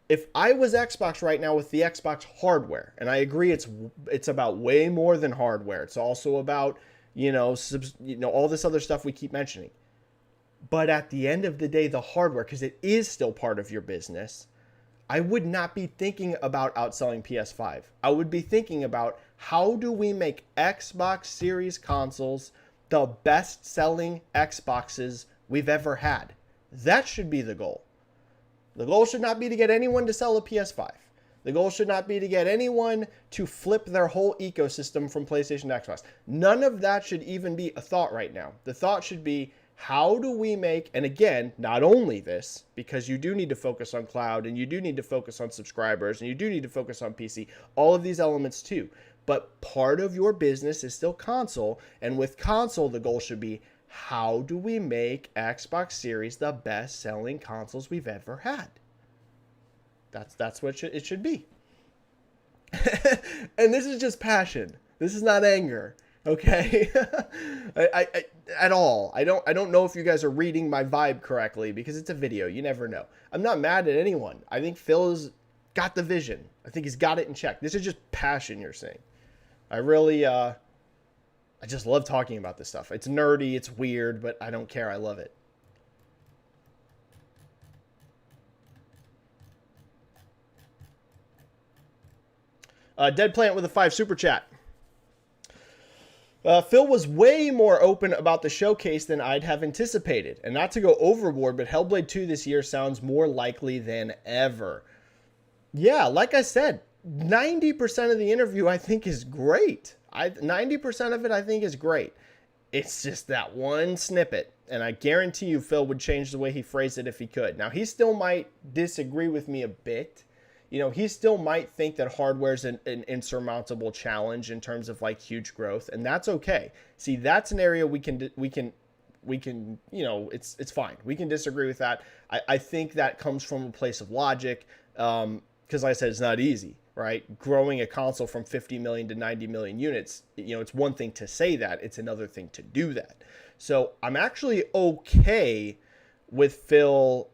if I was Xbox right now with the Xbox hardware, and I agree it's about way more than hardware. It's also about, all this other stuff we keep mentioning. But at the end of the day, the hardware, because it is still part of your business, I would not be thinking about outselling PS5. I would be thinking about how do we make Xbox Series consoles the best-selling Xboxes we've ever had. That should be the goal. The goal should not be to get anyone to sell a PS5. The goal should not be to get anyone to flip their whole ecosystem from PlayStation to Xbox. None of that should even be a thought right now. The thought should be, How do we make, and again, not only this, because you do need to focus on cloud and you do need to focus on subscribers and you do need to focus on PC, all of these elements too. But part of your business is still console. And with console, the goal should be, how do we make Xbox Series the best selling consoles we've ever had? That's what it should be. And this is just passion. This is not anger. Okay. I at all. I don't know if you guys are reading my vibe correctly because it's a video. You never know. I'm not mad at anyone. I think Phil's got the vision. I think he's got it in check. This is just passion you're seeing. I really I just love talking about this stuff. It's nerdy, it's weird, but I don't care. I love it. Dead Plant with a 5 super chat. Phil was way more open about the showcase than I'd have anticipated. And not to go overboard, but Hellblade 2 this year sounds more likely than ever. Yeah, like I said, 90% of the interview I think is great. 90% of it I think is great. It's just that one snippet. And I guarantee you Phil would change the way he phrased it if he could. Now, he still might disagree with me a bit. You know, he still might think that hardware is an insurmountable challenge in terms of like huge growth, and that's okay. See, that's an area we can, you know, it's fine. We can disagree with that. I think that comes from a place of logic, because like I said, it's not easy, right? Growing a console from 50 million to 90 million units, you know, it's one thing to say that, it's another thing to do that. So I'm actually okay with Phil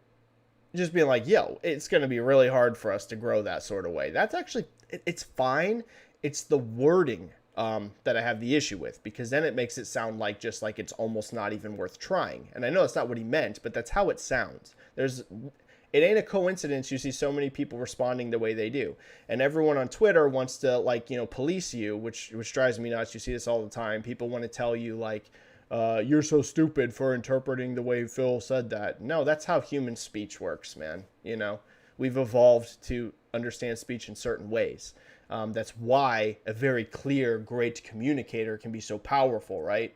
just being like, yo, it's going to be really hard for us to grow that sort of way. That's actually, it's fine. It's the wording that I have the issue with, because then it makes it sound like just like it's almost not even worth trying. And I know that's not what he meant, but that's how it sounds. It ain't a coincidence you see so many people responding the way they do. And everyone on Twitter wants to, like, you know, police you, which drives me nuts. You see this all the time. People want to tell you, like, you're so stupid for interpreting the way Phil said that. No, that's how human speech works, man. You know, we've evolved to understand speech in certain ways. That's why a very clear, great communicator can be so powerful, right?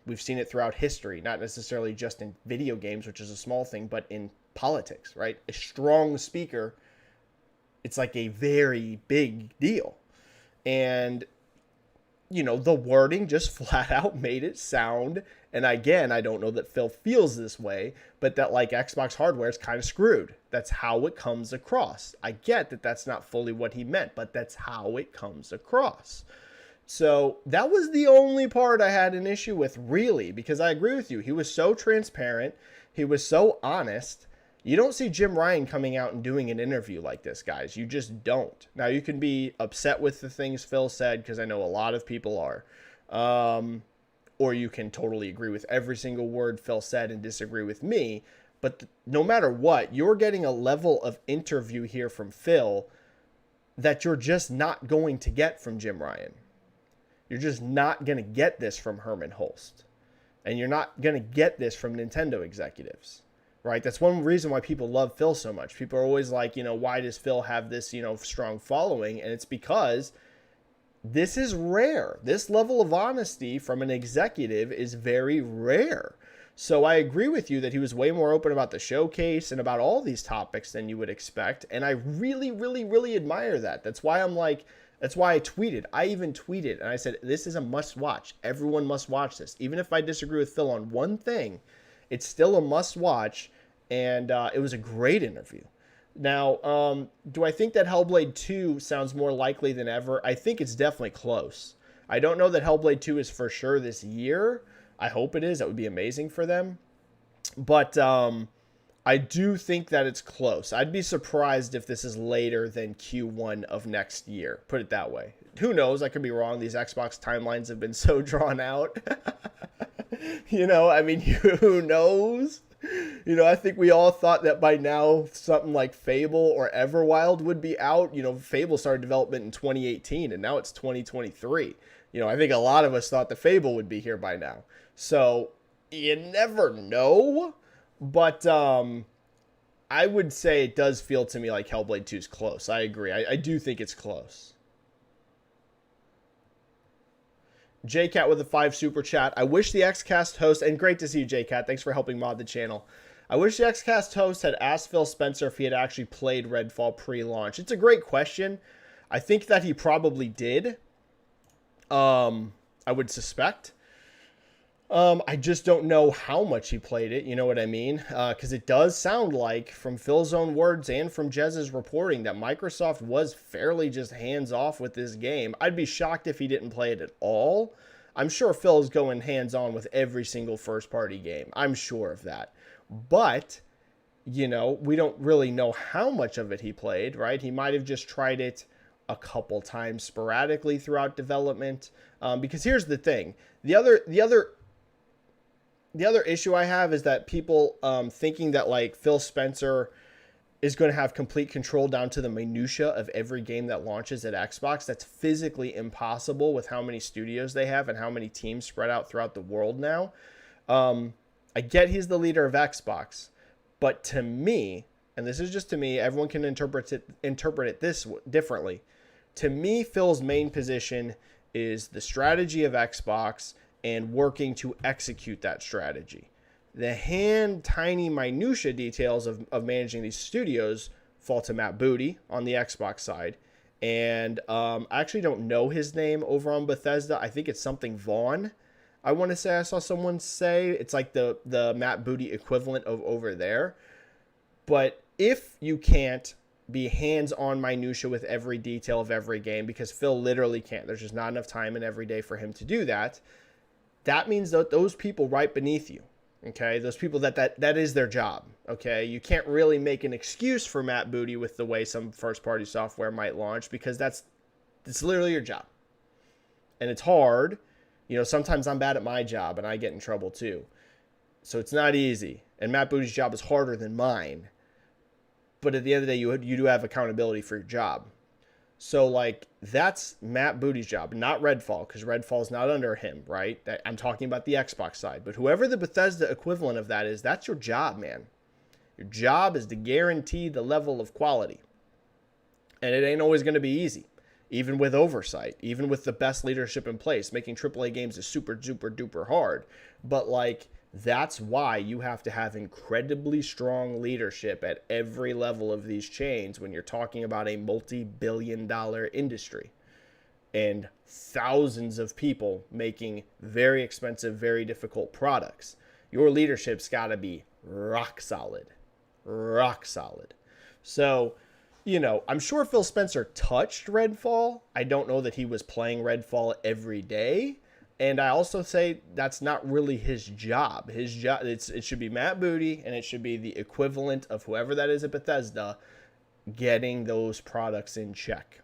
We've seen it throughout history, not necessarily just in video games, which is a small thing, but in politics, right? A strong speaker, it's like a very big deal. And you know, the wording just flat out made it sound, and again, I don't know that Phil feels this way, but that like Xbox hardware is kind of screwed. That's how it comes across. I get that that's not fully what he meant, but that's how it comes across. So that was the only part I had an issue with, really, because I agree with you. He was so transparent. He was so honest. You don't see Jim Ryan coming out and doing an interview like this, guys. You just don't. Now, you can be upset with the things Phil said, because I know a lot of people are. Or you can totally agree with every single word Phil said and disagree with me. But no matter what, you're getting a level of interview here from Phil that you're just not going to get from Jim Ryan. You're just not going to get this from Herman Holst. And you're not going to get this from Nintendo executives. Right? That's one reason why people love Phil so much. People are always like, you know, why does Phil have this, you know, strong following? And it's because this is rare. This level of honesty from an executive is very rare. So I agree with you that he was way more open about the showcase and about all these topics than you would expect. And I really, really, really admire that. That's why I'm like, that's why I tweeted. I even tweeted and I said, this is a must watch. Everyone must watch this. Even if I disagree with Phil on one thing, it's still a must watch, and it was a great interview. Now, do I think that Hellblade 2 sounds more likely than ever? I think it's definitely close. I don't know that Hellblade 2 is for sure this year. I hope it is. That would be amazing for them. But I do think that it's close. I'd be surprised if this is later than Q1 of next year. Put it that way. Who knows? I could be wrong. These Xbox timelines have been so drawn out. You know, I mean, who knows? You know, I think we all thought that by now something like Fable or Everwild would be out. You know, Fable started development in 2018 and now it's 2023. You know, I think a lot of us thought the Fable would be here by now. So you never know. But I would say it does feel to me like Hellblade 2 is close. I agree. I do think it's close. JCat with a 5 super chat. I wish the XCast host, and great to see you, JCat. Thanks for helping mod the channel. I wish the XCast host had asked Phil Spencer if he had actually played Redfall pre-launch. It's a great question. I think that he probably did. I would suspect. I just don't know how much he played it. You know what I mean? Because it does sound like, from Phil's own words and from Jez's reporting, that Microsoft was fairly just hands-off with this game. I'd be shocked if he didn't play it at all. I'm sure Phil's going hands-on with every single first-party game. I'm sure of that. But, you know, we don't really know how much of it he played, right? He might have just tried it a couple times sporadically throughout development. Because here's the thing. The other issue I have is that people thinking that like Phil Spencer is going to have complete control down to the minutia of every game that launches at Xbox. That's physically impossible with how many studios they have and how many teams spread out throughout the world now. I get he's the leader of Xbox, but to me, and this is just to me, everyone can interpret it this differently. To me, Phil's main position is the strategy of Xbox and working to execute that strategy. The tiny minutia details of managing these studios fall to Matt Booty on the Xbox side. And I actually don't know his name over on Bethesda. I think it's something Vaughn. I want to say I saw someone say it's like the Matt Booty equivalent of over there. But if you can't be hands-on minutia with every detail of every game, because Phil literally can't, there's just not enough time in every day for him to do that, that means that those people right beneath you, okay, those people that is their job, okay, you can't really make an excuse for Matt Booty with the way some first-party software might launch, because it's literally your job. And it's hard. You know, sometimes I'm bad at my job and I get in trouble too. So it's not easy. And Matt Booty's job is harder than mine. But at the end of the day, you do have accountability for your job. So, like, that's Matt Booty's job, not Redfall, because Redfall's not under him, right? I'm talking about the Xbox side. But whoever the Bethesda equivalent of that is, that's your job, man. Your job is to guarantee the level of quality. And it ain't always going to be easy, even with oversight, even with the best leadership in place. Making AAA games is super, super, duper hard. But, like, that's why you have to have incredibly strong leadership at every level of these chains when you're talking about a multi-billion-dollar industry and thousands of people making very expensive, very difficult products. Your leadership's got to be rock solid. Rock solid. So, you know, I'm sure Phil Spencer touched Redfall. I don't know that he was playing Redfall every day. And I also say that's not really his job. His job, it should be Matt Booty, and it should be the equivalent of whoever that is at Bethesda getting those products in check.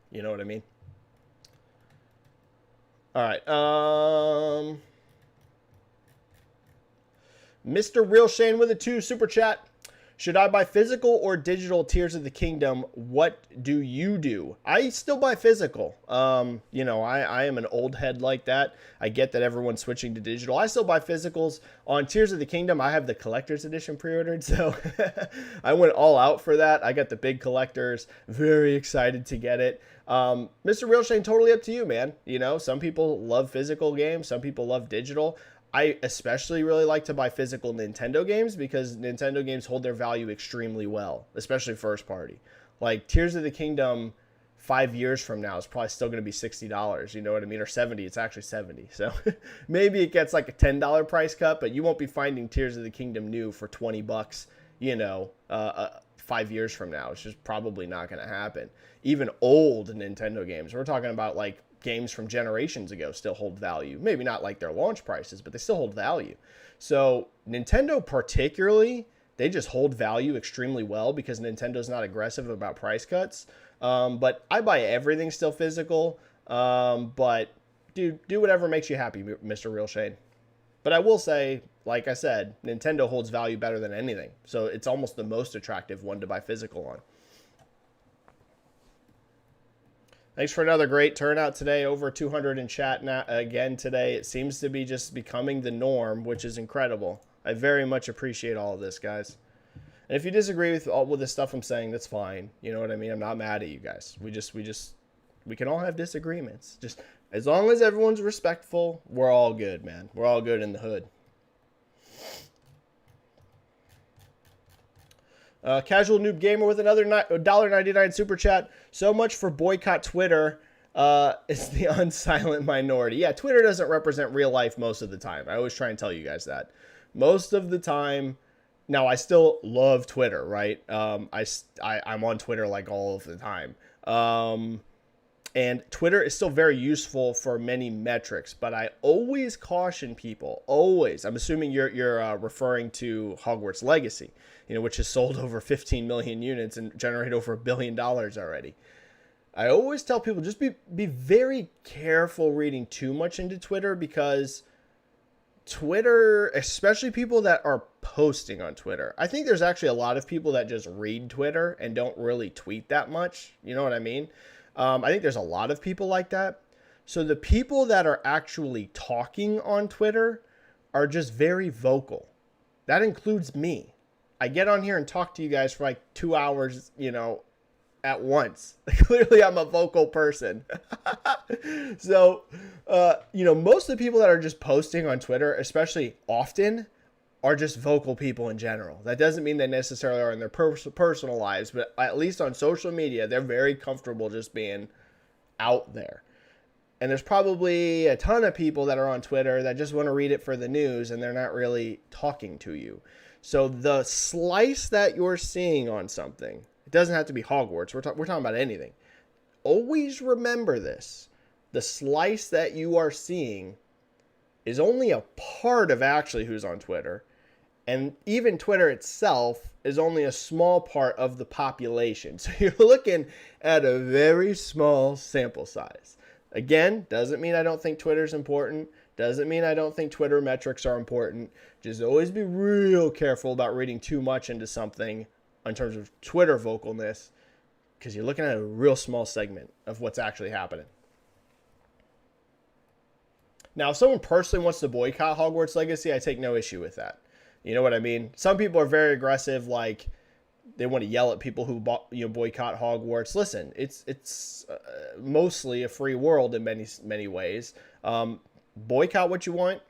You know what I mean? All right. Mr. Real Shane with a 2 super chat. Should I buy physical or digital Tears of the Kingdom? What do you do? I still buy physical. You know, I am an old head like that. I get that everyone's switching to digital. I still buy physicals. On Tears of the Kingdom, I have the collector's edition pre-ordered, so I went all out for that. I got the big collectors. Very excited to get it. Mr. Real Shane, totally up to you, man. You know, some people love physical games. Some people love digital. I especially really like to buy physical Nintendo games because Nintendo games hold their value extremely well, especially first party. Like Tears of the Kingdom 5 years from now is probably still going to be $60, you know what I mean? Or 70, it's actually 70. So maybe it gets like a $10 price cut, but you won't be finding Tears of the Kingdom new for $20, you know, 5 years from now. It's just probably not going to happen. Even old Nintendo games, we're talking about like games from generations ago, still hold value. Maybe not like their launch prices, but they still hold value. So Nintendo particularly, they just hold value extremely well because Nintendo's not aggressive about price cuts. But I buy everything still physical. But do whatever makes you happy, Mr. Real Shade. But I will say, like I said, Nintendo holds value better than anything. So it's almost the most attractive one to buy physical on. Thanks for another great turnout today. Over 200 in chat now, again today. It seems to be just becoming the norm, which is incredible. I very much appreciate all of this, guys. And if you disagree with all with the stuff I'm saying, that's fine. You know what I mean? I'm not mad at you guys. We can all have disagreements. Just As long as everyone's respectful, we're all good, man. We're all good in the hood. Casual Noob Gamer with another $1.99 super chat. So much for boycott Twitter. It's the unsilent minority. Yeah, Twitter doesn't represent real life most of the time. I always try and tell you guys that. Most of the time, now I still love Twitter, right? I'm on Twitter like all of the time. And Twitter is still very useful for many metrics, but I always caution people, always. I'm assuming you're referring to Hogwarts Legacy, which has sold over 15 million units and generated over $1 billion already. I always tell people just be very careful reading too much into Twitter, because Twitter, especially people that are posting on Twitter, I think there's actually a lot of people that just read Twitter and don't really tweet that much. You know what I mean? I think there's a lot of people like that. So the people that are actually talking on Twitter are just very vocal. That includes me. I get on here and talk to you guys for like 2 hours, at once. Clearly, I'm a vocal person. So, most of the people that are just posting on Twitter, especially often, are just vocal people in general. That doesn't mean they necessarily are in their personal lives, but at least on social media, they're very comfortable just being out there. And there's probably a ton of people that are on Twitter that just want to read it for the news, and they're not really talking to you. So the slice that you're seeing on something, it doesn't have to be Hogwarts. We're talking about anything. Always remember this. The slice that you are seeing is only a part of actually who's on Twitter. And even Twitter itself is only a small part of the population. So you're looking at a very small sample size. Again, doesn't mean I don't think Twitter's important. Doesn't mean I don't think Twitter metrics are important. Just always be real careful about reading too much into something in terms of Twitter vocalness, because you're looking at a real small segment of what's actually happening. Now, if someone personally wants to boycott Hogwarts Legacy, I take no issue with that. You know what I mean? Some people are very aggressive, like they want to yell at people who boycott Hogwarts. Listen, it's mostly a free world in many ways. Boycott what you want.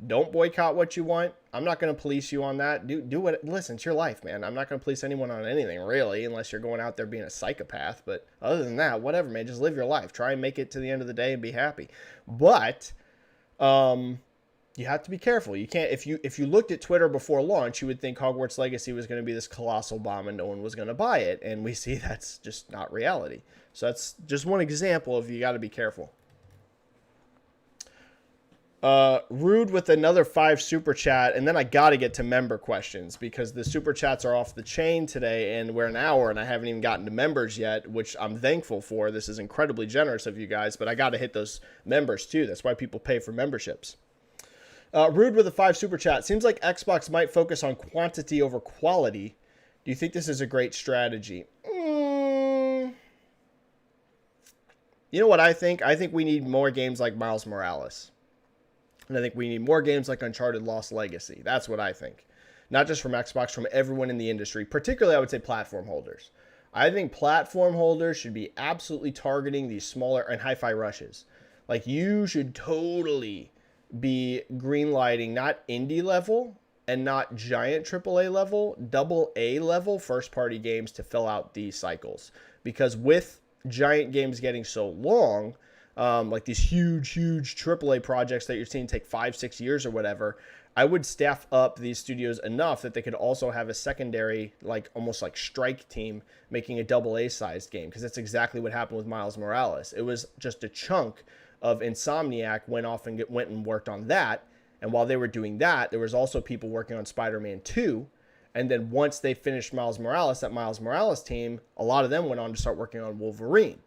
Don't boycott what you want. I'm not going to police you on that. Do what. Listen, it's your life, man. I'm not going to police anyone on anything, really, unless you're going out there being a psychopath. But other than that, whatever, man. Just live your life. Try and make it to the end of the day and be happy. But you have to be careful. You can't. If you looked at Twitter before launch, you would think Hogwarts Legacy was going to be this colossal bomb and no one was going to buy it. And we see that's just not reality. So that's just one example of you got to be careful. Rude with another 5 super chat, and then I gotta get to member questions because the super chats are off the chain today, and we're an hour and I haven't even gotten to members yet, which I'm thankful for. This is incredibly generous of you guys, but I gotta hit those members too. That's why people pay for memberships. Rude with a 5 super chat. Seems like Xbox might focus on quantity over quality. Do you think this is a great strategy? You know what I think? I think we need more games like Miles Morales. And I think we need more games like Uncharted Lost Legacy. That's what I think. Not just from Xbox, from everyone in the industry. Particularly, I would say platform holders. I think platform holders should be absolutely targeting these smaller and hi-fi rushes. Like, you should totally be greenlighting not indie level and not giant AAA level, double A level first-party games to fill out these cycles. Because with giant games getting so long, like these huge AAA projects that you're seeing take 5-6 years or whatever, I would staff up these studios enough that they could also have a secondary, like almost like strike team making a double A sized game, because that's exactly what happened with Miles Morales. It was just a chunk of Insomniac went off and went and worked on that, and while they were doing that, there was also people working on Spider-Man 2, and then once they finished Miles Morales, that Miles Morales team, a lot of them went on to start working on Wolverine.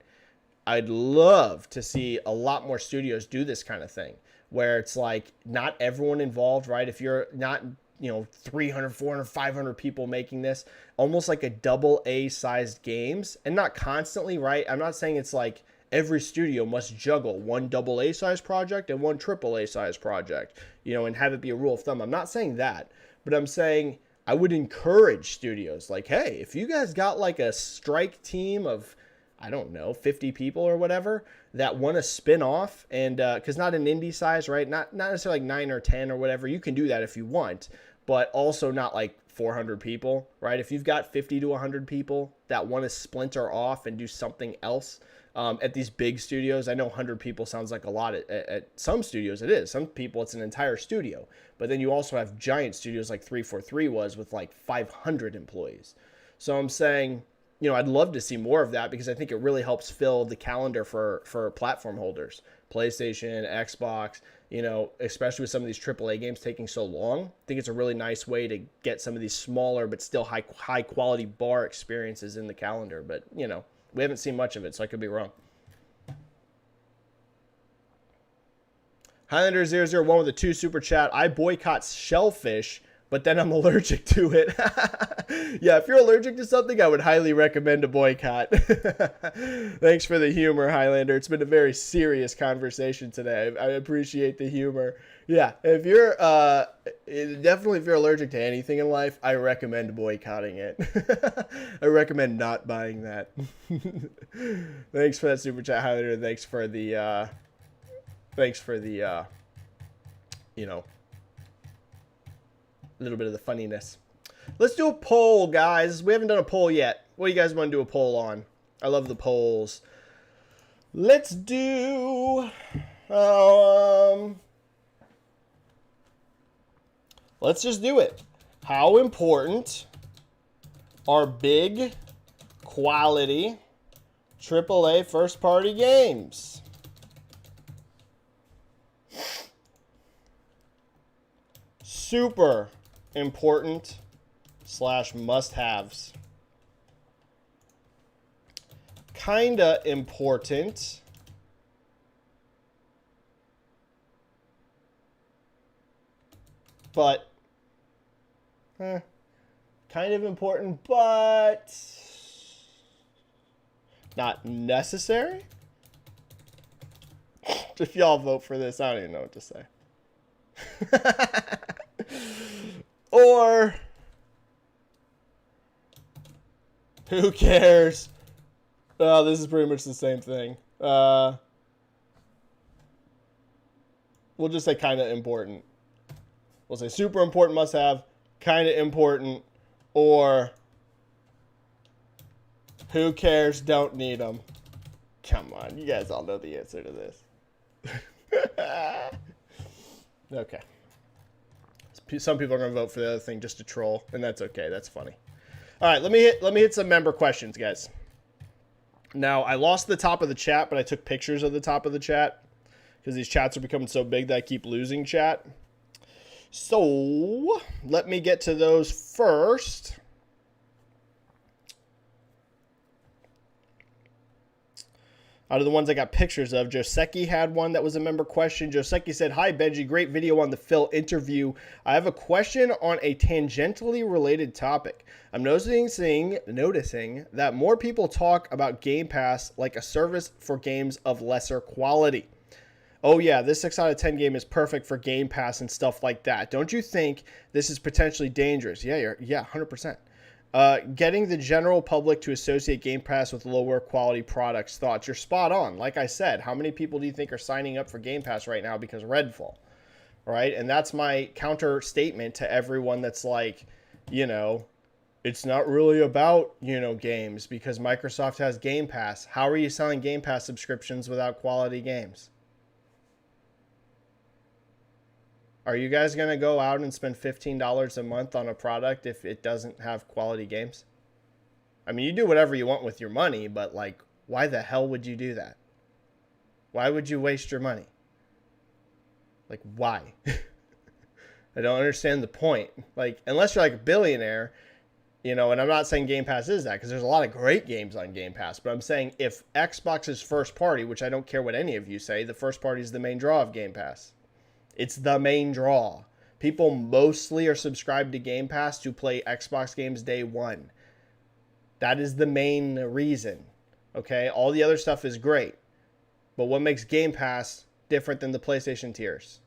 I'd love to see a lot more studios do this kind of thing, where it's like not everyone involved, right? If you're not, 300, 400, 500 people making this, almost like a double A sized games, and not constantly, right? I'm not saying it's like every studio must juggle one double A sized project and one triple A sized project, and have it be a rule of thumb. I'm not saying that, but I'm saying I would encourage studios like, hey, if you guys got like a strike team of, I don't know, 50 people or whatever, that want to spin off, and because not an indie size, right? Not necessarily like 9 or 10 or whatever. You can do that if you want, but also not like 400 people, right? If you've got 50 to 100 people that want to splinter off and do something else at these big studios, I know 100 people sounds like a lot. At some studios, it is. Some people, it's an entire studio. But then you also have giant studios like 343 was with like 500 employees. So I'm saying, you know, I'd love to see more of that because I think it really helps fill the calendar for platform holders. PlayStation, Xbox, you know, especially with some of these AAA games taking so long. I think it's a really nice way to get some of these smaller but still high quality bar experiences in the calendar. But, you know, we haven't seen much of it, so I could be wrong. Highlander001 with a 2 super chat. I boycott shellfish, but then I'm allergic to it. Yeah, if you're allergic to something, I would highly recommend a boycott. Thanks for the humor, Highlander. It's been a very serious conversation today. I appreciate the humor. Yeah, if you're definitely if you're allergic to anything in life, I recommend boycotting it. I recommend not buying that. Thanks for that super chat, Highlander. Thanks for the you know, a little bit of the funniness. Let's do a poll, guys. We haven't done a poll yet. What do you guys want to do a poll on? I love the polls. Let's do let's just do it. How important are big quality AAA first party games? Super important / must-haves. Kinda important. But kind of important, but not necessary. If y'all vote for this, I don't even know what to say. Or who cares? Oh, this is pretty much the same thing. We'll just say kind of important. We'll say super important, must have, kind of important, or who cares, don't need them. Come on, you guys all know the answer to this. Okay. Some people are going to vote for the other thing just to troll, and that's okay. That's funny. All right, let me hit some member questions, guys. Now, I lost the top of the chat, but I took pictures of the top of the chat because these chats are becoming so big that I keep losing chat. So, let me get to those first. Out of the ones I got pictures of, Joseki had one that was a member question. Joseki said, "Hi, Benji. Great video on the Phil interview. I have a question on a tangentially related topic. I'm noticing that more people talk about Game Pass like a service for games of lesser quality. Oh yeah, this 6 out of 10 game is perfect for Game Pass and stuff like that. Don't you think this is potentially dangerous?" Yeah, 100%. Getting the general public to associate Game Pass with lower quality products. Thoughts? You're spot on. Like I said, how many people do you think are signing up for Game Pass right now because of Redfall? Right? And that's my counter statement to everyone that's like, you know, it's not really about, you know, games because Microsoft has Game Pass. How are you selling Game Pass subscriptions without quality games? Are you guys going to go out and spend $15 a month on a product if it doesn't have quality games? I mean, you do whatever you want with your money, but like, why the hell would you do that? Why would you waste your money? Like, why? I don't understand the point. Like, unless you're like a billionaire, you know, and I'm not saying Game Pass is that because there's a lot of great games on Game Pass, but I'm saying if Xbox is first party, which I don't care what any of you say, the first party is the main draw of Game Pass. It's the main draw. People mostly are subscribed to Game Pass to play Xbox games day one. That is the main reason. Okay? All the other stuff is great. But what makes Game Pass different than the PlayStation tiers?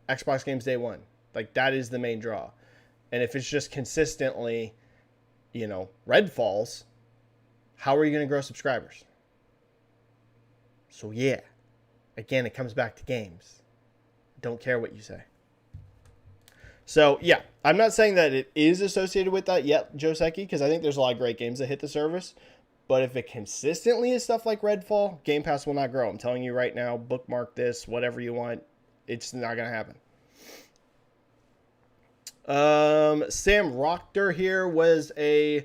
Xbox games day one. Like, that is the main draw. And if it's just consistently, you know, Redfalls, how are you going to grow subscribers? So yeah, again, it comes back to games. Don't care what you say. So yeah, I'm not saying that it is associated with that yet, Joseki, because I think there's a lot of great games that hit the service. But if it consistently is stuff like Redfall, Game Pass will not grow. I'm telling you right now, bookmark this, whatever you want. It's not going to happen. Sam Rochter here was a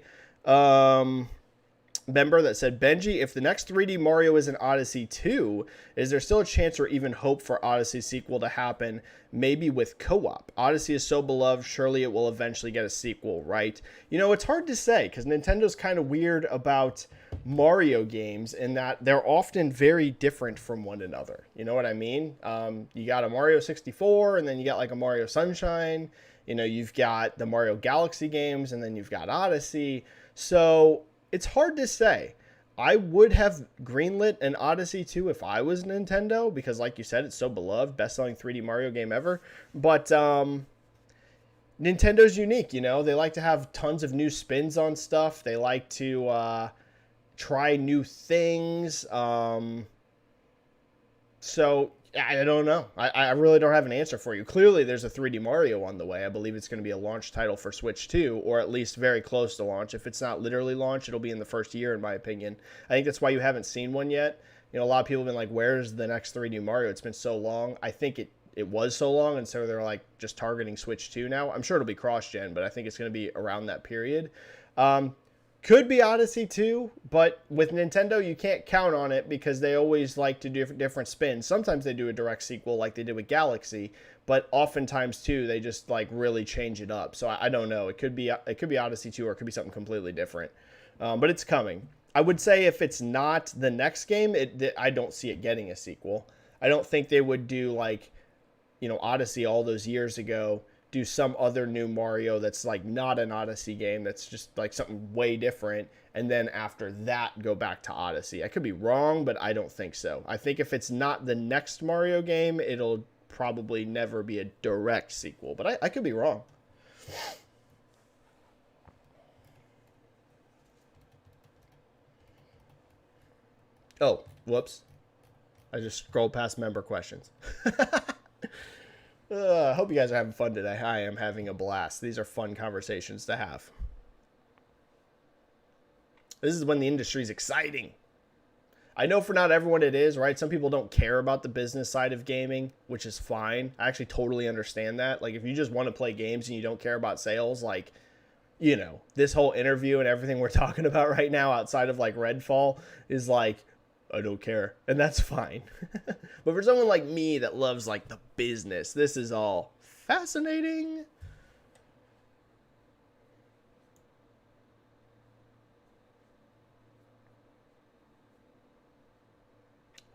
member that said, Benji, if the next 3D Mario is an Odyssey 2, is there still a chance or even hope for Odyssey sequel to happen, maybe with co-op? Odyssey is so beloved, surely it will eventually get a sequel, right? You know, it's hard to say because Nintendo's kind of weird about Mario games in that they're often very different from one another. You know what I mean? You got a Mario 64 and then you got like a Mario Sunshine. You know, you've got the Mario Galaxy games and then you've got Odyssey. So it's hard to say. I would have greenlit an Odyssey 2 if I was Nintendo because, like you said, it's so beloved, best-selling 3D Mario game ever. But Nintendo's unique, you know. They like to have tons of new spins on stuff. They like to try new things. So I don't know. I really don't have an answer for you. Clearly, there's a 3D Mario on the way. I believe it's going to be a launch title for Switch 2, or at least very close to launch. If it's not literally launch, it'll be in the first year, in my opinion. I think that's why you haven't seen one yet. You know, a lot of people have been like, where's the next 3D Mario? It's been so long. I think it was so long, and so they're like just targeting Switch 2 now. I'm sure it'll be cross-gen, but I think it's going to be around that period. Could be Odyssey 2, but with Nintendo, you can't count on it because they always like to do different spins. Sometimes they do a direct sequel like they did with Galaxy, but oftentimes, too, they just like really change it up. So I don't know. It could be Odyssey 2 or it could be something completely different. But it's coming. I would say if it's not the next game, I don't see it getting a sequel. I don't think they would do like, you know, Odyssey all those years ago, do some other new Mario that's like not an Odyssey game, that's just like something way different, and then after that go back to Odyssey. I could be wrong, but I don't think so. I think if it's not the next Mario game, it'll probably never be a direct sequel, but I could be wrong. Oh, whoops. I just scrolled past member questions. I hope you guys are having fun today. I am having a blast. These are fun conversations to have. This is when the industry is exciting. I know for not everyone it is, right? Some people don't care about the business side of gaming, which is fine. I actually totally understand that. Like, if you just want to play games and you don't care about sales, like, you know, this whole interview and everything we're talking about right now outside of, like, Redfall is like, I don't care. And that's fine. But for someone like me that loves like the business, this is all fascinating.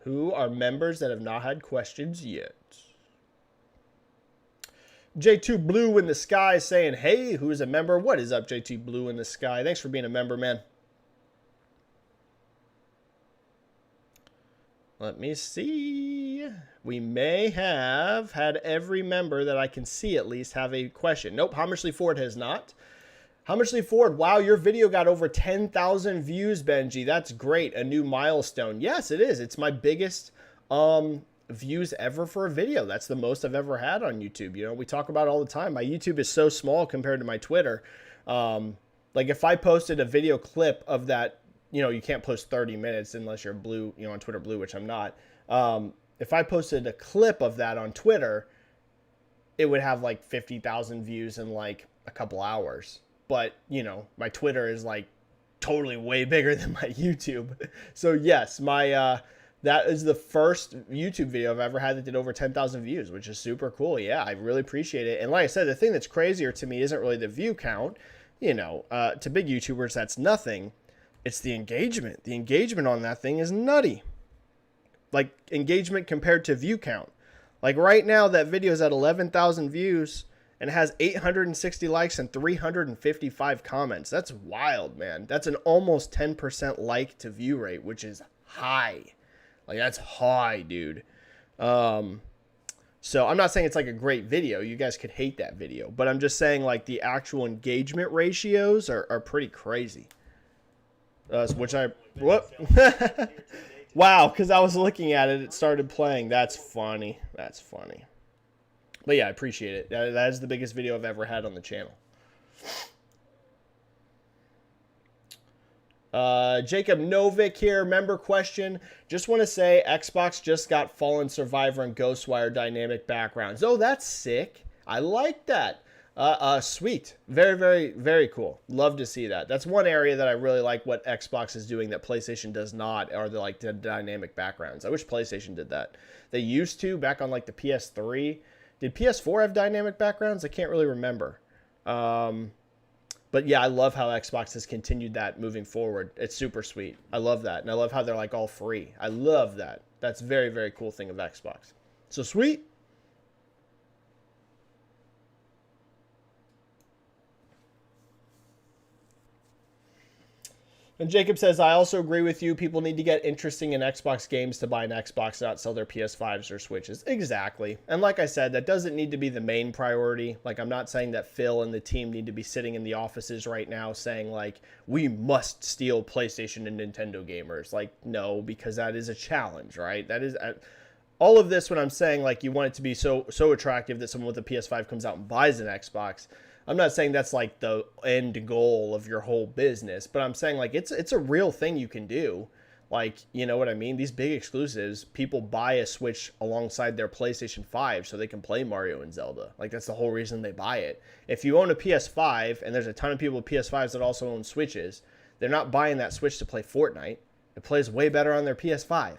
Who are members that have not had questions yet? J2 Blue in the Sky saying, hey, who's a member? What is up, J2 Blue in the Sky? Thanks for being a member, man. Let me see. We may have had every member that I can see at least have a question. Nope, Hammersley Ford has not. Hammersley Ford, wow, your video got over 10,000 views, Benji. That's great. A new milestone. Yes, it is. It's my biggest views ever for a video. That's the most I've ever had on YouTube. You know, we talk about it all the time. My YouTube is so small compared to my Twitter. Like if I posted a video clip of that, you know, you can't post 30 minutes unless you're blue, you know, on Twitter Blue, which I'm not. If I posted a clip of that on Twitter, it would have like 50,000 views in like a couple hours. But, you know, my Twitter is like totally way bigger than my YouTube. So yes, my that is the first YouTube video I've ever had that did over 10,000 views, which is super cool. Yeah, I really appreciate it. And like I said, the thing that's crazier to me isn't really the view count. You know, to big YouTubers, that's nothing. It's the engagement. The engagement on that thing is nutty. Like, engagement compared to view count. Like, right now, that video is at 11,000 views and it has 860 likes and 355 comments. That's wild, man. That's an almost 10% like to view rate, which is high. Like, that's high, dude. So, I'm not saying it's like a great video. You guys could hate that video. But I'm just saying, like, the actual engagement ratios are pretty crazy. Which I... What? Wow, because I was looking at it, it started playing. That's funny. That's funny. But yeah, I appreciate it. That is the biggest video I've ever had on the channel. Jacob Novik here. Member question. Just want to say Xbox just got Fallen Survivor and Ghostwire dynamic backgrounds. Oh, that's sick. I like that. Sweet. Very, very, very cool. Love to see that. That's one area that I really like what Xbox is doing that PlayStation does not, are the dynamic backgrounds. I wish PlayStation did that. They used to back on like the PS3. Did PS4 have dynamic backgrounds? I can't really remember. But yeah, I love how Xbox has continued that moving forward. It's super sweet. I love that. And I love how they're like all free. I love that. That's a very, very cool thing of Xbox. So sweet. And Jacob says, I also agree with you. People need to get interesting in Xbox games to buy an Xbox, not sell their PS5s or Switches. Exactly. And like I said, that doesn't need to be the main priority. Like, I'm not saying that Phil and the team need to be sitting in the offices right now saying, like, we must steal PlayStation and Nintendo gamers. Like, no, because that is a challenge, right? That is... all of this when I'm saying, like, you want it to be so attractive that someone with a PS5 comes out and buys an Xbox. I'm not saying that's like the end goal of your whole business, but I'm saying like it's a real thing you can do. Like, you know what I mean? These big exclusives, people buy a Switch alongside their PlayStation 5 so they can play Mario and Zelda. Like, that's the whole reason they buy it. If you own a PS5, and there's a ton of people with PS5s that also own Switches, they're not buying that Switch to play Fortnite. It plays way better on their PS5.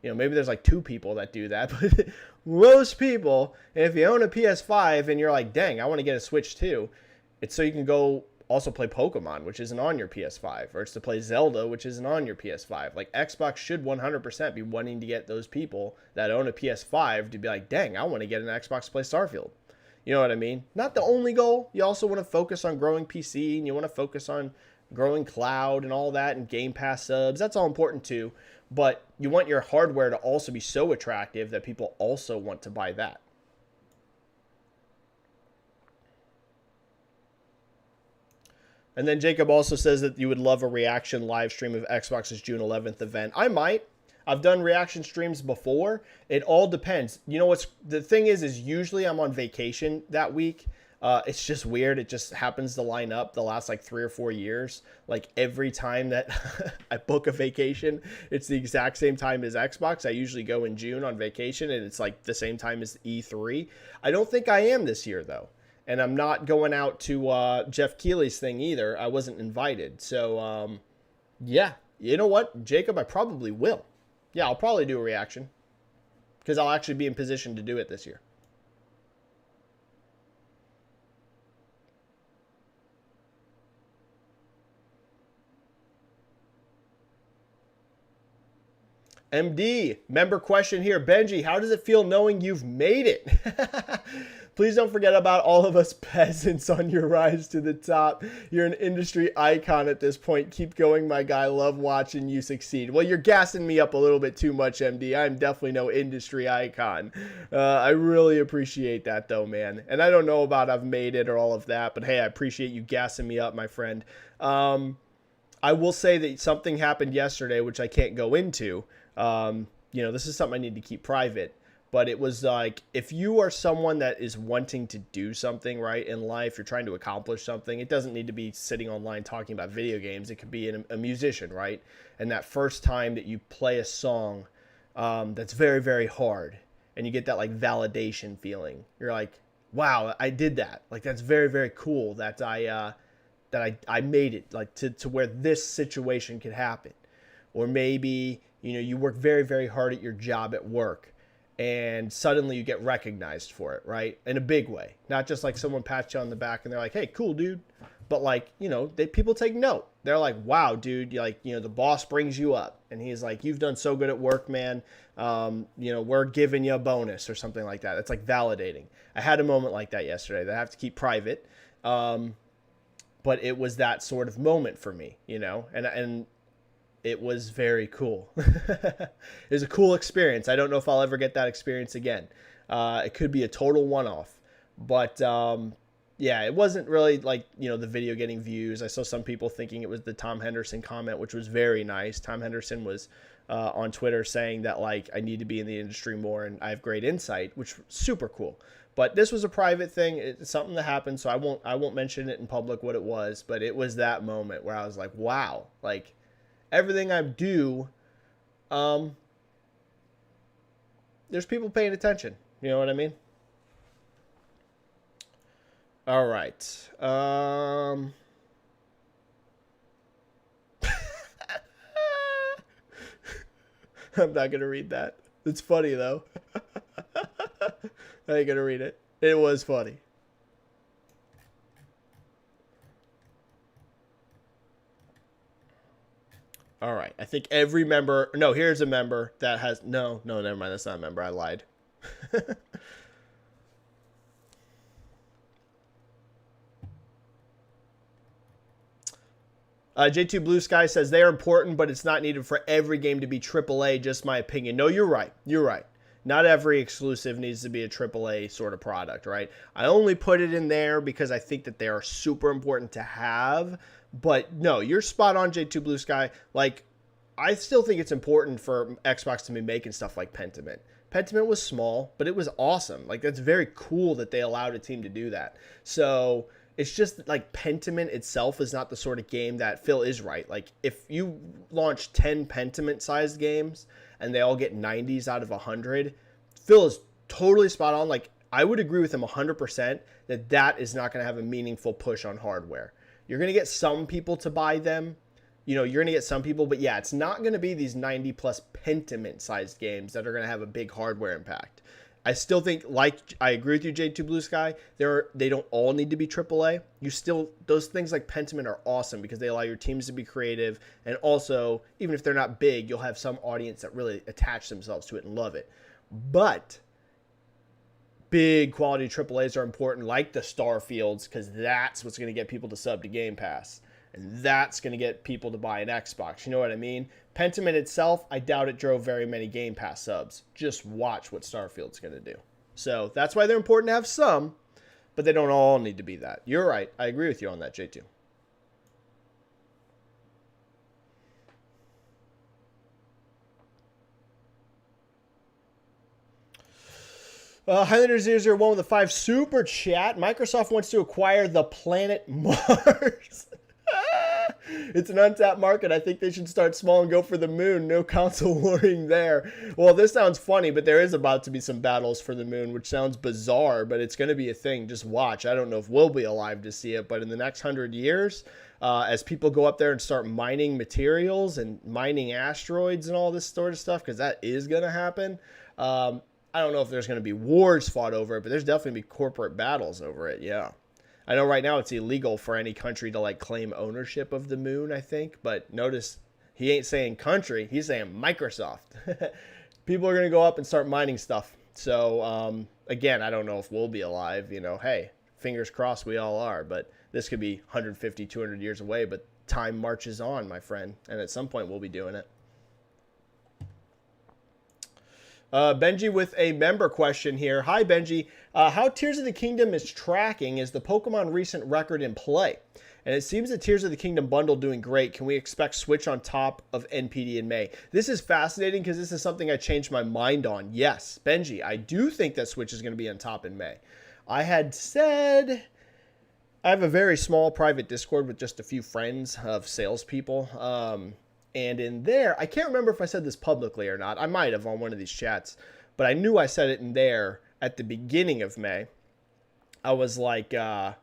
You know, maybe there's like 2 people that do that, but most people, if you own a PS5 and you're like, dang, I want to get a Switch too, it's so you can go also play Pokemon, which isn't on your PS5, or it's to play Zelda, which isn't on your PS5. Like, Xbox should 100% be wanting to get those people that own a PS5 to be like, dang, I want to get an Xbox to play Starfield. You know what I mean? Not the only goal. You also want to focus on growing PC, and you want to focus on growing cloud and all that, and Game Pass subs. That's all important too. But you want your hardware to also be so attractive that people also want to buy that. And then Jacob also says that you would love a reaction live stream of Xbox's June 11th event. I might. I've done reaction streams before. It all depends. You know what's the thing is usually I'm on vacation that week. It's just weird. It just happens to line up the last like 3 or 4 years. Like, every time that I book a vacation, it's the exact same time as Xbox. I usually go in June on vacation, and it's like the same time as E3. I don't think I am this year, though. And I'm not going out to Jeff Keighley's thing either. I wasn't invited. So, yeah. You know what, Jacob? I probably will. Yeah, I'll probably do a reaction. Because I'll actually be in position to do it this year. MD, member question here. Benji, how does it feel knowing you've made it? Please don't forget about all of us peasants on your rise to the top. You're an industry icon at this point. Keep going, my guy. Love watching you succeed. Well, you're gassing me up a little bit too much, MD. I'm definitely no industry icon. I really appreciate that, though, man. And I don't know about I've made it or all of that, but hey, I appreciate you gassing me up, my friend. I will say that something happened yesterday, which I can't go into. You know, this is something I need to keep private, but it was like, if you are someone that is wanting to do something right in life, you're trying to accomplish something, it doesn't need to be sitting online talking about video games. It could be a musician, right? And that first time that you play a song, that's very, very hard, and you get that like validation feeling. You're like, wow, I did that. Like, that's very, very cool that I made it, like, to where this situation could happen. Or maybe, you know, you work very, very hard at your job at work, and suddenly you get recognized for it, right? In a big way. Not just like someone pats you on the back and they're like, hey, cool, dude. But like, you know, people take note. They're like, wow, dude, like, you know, the boss brings you up. And he's like, you've done so good at work, man. You know, we're giving you a bonus or something like that. It's like validating. I had a moment like that yesterday that I have to keep private. But it was that sort of moment for me, you know, and it was very cool. It was a cool experience. I don't know if I'll ever get that experience again. It could be a total one-off. But, yeah, it wasn't really like, you know, the video getting views. I saw some people thinking it was the Tom Henderson comment, which was very nice. Tom Henderson was on Twitter saying that like I need to be in the industry more and I have great insight, which was super cool. But this was a private thing. It's something that happened, so I won't mention it in public what it was. But it was that moment where I was like, wow, like everything I do, there's people paying attention. You know what I mean? All right. I'm not gonna read that. It's funny though. I ain't gonna read it. It was funny. All right. I think every member. No, here's a member that has. No, never mind. That's not a member. I lied. J2 Blue Sky says they are important, but it's not needed for every game to be AAA. Just my opinion. No, you're right. You're right. Not every exclusive needs to be a AAA sort of product, right? I only put it in there because I think that they are super important to have. But no, you're spot on, J2 Blue Sky. Like, I still think it's important for Xbox to be making stuff like Pentiment. Pentiment was small, but it was awesome. Like, that's very cool that they allowed a team to do that. So it's just like Pentiment itself is not the sort of game that Phil is right. Like, if you launch 10 Pentiment-sized games and they all get 90s out of 100, Phil is totally spot on. Like, I would agree with him 100% that that is not going to have a meaningful push on hardware. You're going to get some people to buy them. You know, you're going to get some people, but yeah, it's not going to be these 90-plus Pentiment-sized games that are going to have a big hardware impact. I still think, like, I agree with you, J2 Blue Sky, they don't all need to be AAA. Those things like Pentiment are awesome because they allow your teams to be creative, and also, even if they're not big, you'll have some audience that really attach themselves to it and love it. But big quality AAAs are important, like the Starfields, because that's what's going to get people to sub to Game Pass. And that's going to get people to buy an Xbox. You know what I mean? Pentiment itself, I doubt it drove very many Game Pass subs. Just watch what Starfield's going to do. So that's why they're important to have some, but they don't all need to be that. You're right. I agree with you on that, J2. Highlander001 with a 5 super chat. Microsoft wants to acquire the planet Mars. It's an untapped market. I think they should start small and go for the moon. No console warning there. Well, this sounds funny, but there is about to be some battles for the moon, which sounds bizarre, but it's going to be a thing. Just watch. I don't know if we'll be alive to see it, but in the next 100 years, as people go up there and start mining materials and mining asteroids and all this sort of stuff, because that is going to happen, I don't know if there's going to be wars fought over it, but there's definitely going to be corporate battles over it, yeah. I know right now it's illegal for any country to like claim ownership of the moon, I think. But notice he ain't saying country. He's saying Microsoft. People are going to go up and start mining stuff. So, again, I don't know if we'll be alive. You know, hey, fingers crossed we all are. But this could be 150, 200 years away. But time marches on, my friend. And at some point we'll be doing it. Benji with a member question here. Hi, Benji. How Tears of the Kingdom is tracking is the Pokemon recent record in play. And it seems that Tears of the Kingdom bundle doing great. Can we expect Switch on top of NPD in May? This is fascinating because this is something I changed my mind on. Yes, Benji, I do think that Switch is going to be on top in May. I had said I have a very small private Discord with just a few friends of salespeople. And in there, I can't remember if I said this publicly or not. I might have on one of these chats, but I knew I said it in there at the beginning of May. I was like, or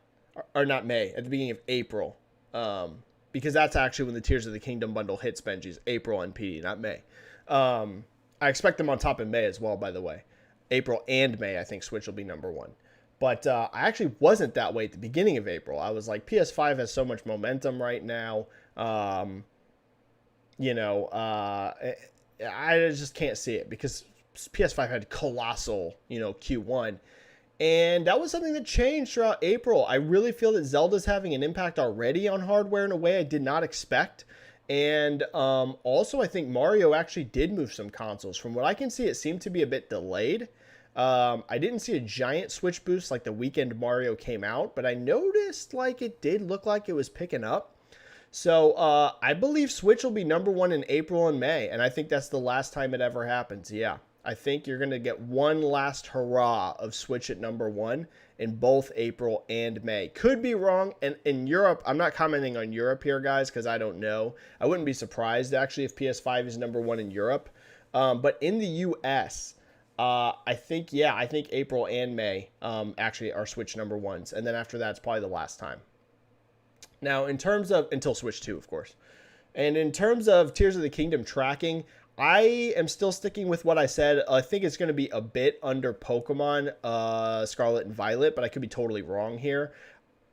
not May, at the beginning of April, because that's actually when the Tears of the Kingdom bundle hits, Benji's April NPD, not May. I expect them on top in May as well, by the way. April and May, I think Switch will be number one. But I actually wasn't that way at the beginning of April. I was like, PS5 has so much momentum right now. I just can't see it because PS5 had colossal, Q1. And that was something that changed throughout April. I really feel that Zelda's having an impact already on hardware in a way I did not expect. And also, I think Mario actually did move some consoles. From what I can see, it seemed to be a bit delayed. I didn't see a giant Switch boost like the weekend Mario came out, but I noticed like it did look like it was picking up. So I believe Switch will be number one in April and May, and I think that's the last time it ever happens. Yeah, I think you're going to get one last hurrah of Switch at number one in both April and May. Could be wrong. And in Europe, I'm not commenting on Europe here, guys, because I don't know. I wouldn't be surprised, actually, if PS5 is number one in Europe. But in the US, I think April and May actually are Switch number ones. And then after that, it's probably the last time. Now, in terms of, until Switch 2, of course. And in terms of Tears of the Kingdom tracking, I am still sticking with what I said. I think it's going to be a bit under Pokemon Scarlet and Violet, but I could be totally wrong here.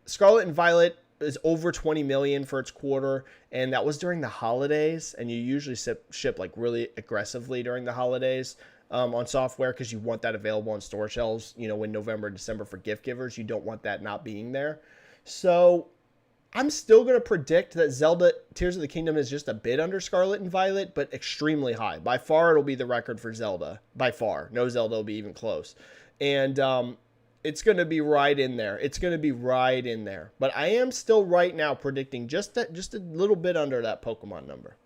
Scarlet and Violet is over 20 million for its quarter, and that was during the holidays, and you usually ship like really aggressively during the holidays on software because you want that available on store shelves, you know, in November and December for gift givers. You don't want that not being there. So I'm still going to predict that Zelda Tears of the Kingdom is just a bit under Scarlet and Violet, but extremely high. By far, it'll be the record for Zelda. By far. No Zelda will be even close. And it's going to be right in there. It's going to be right in there. But I am still right now predicting just a little bit under that Pokemon number.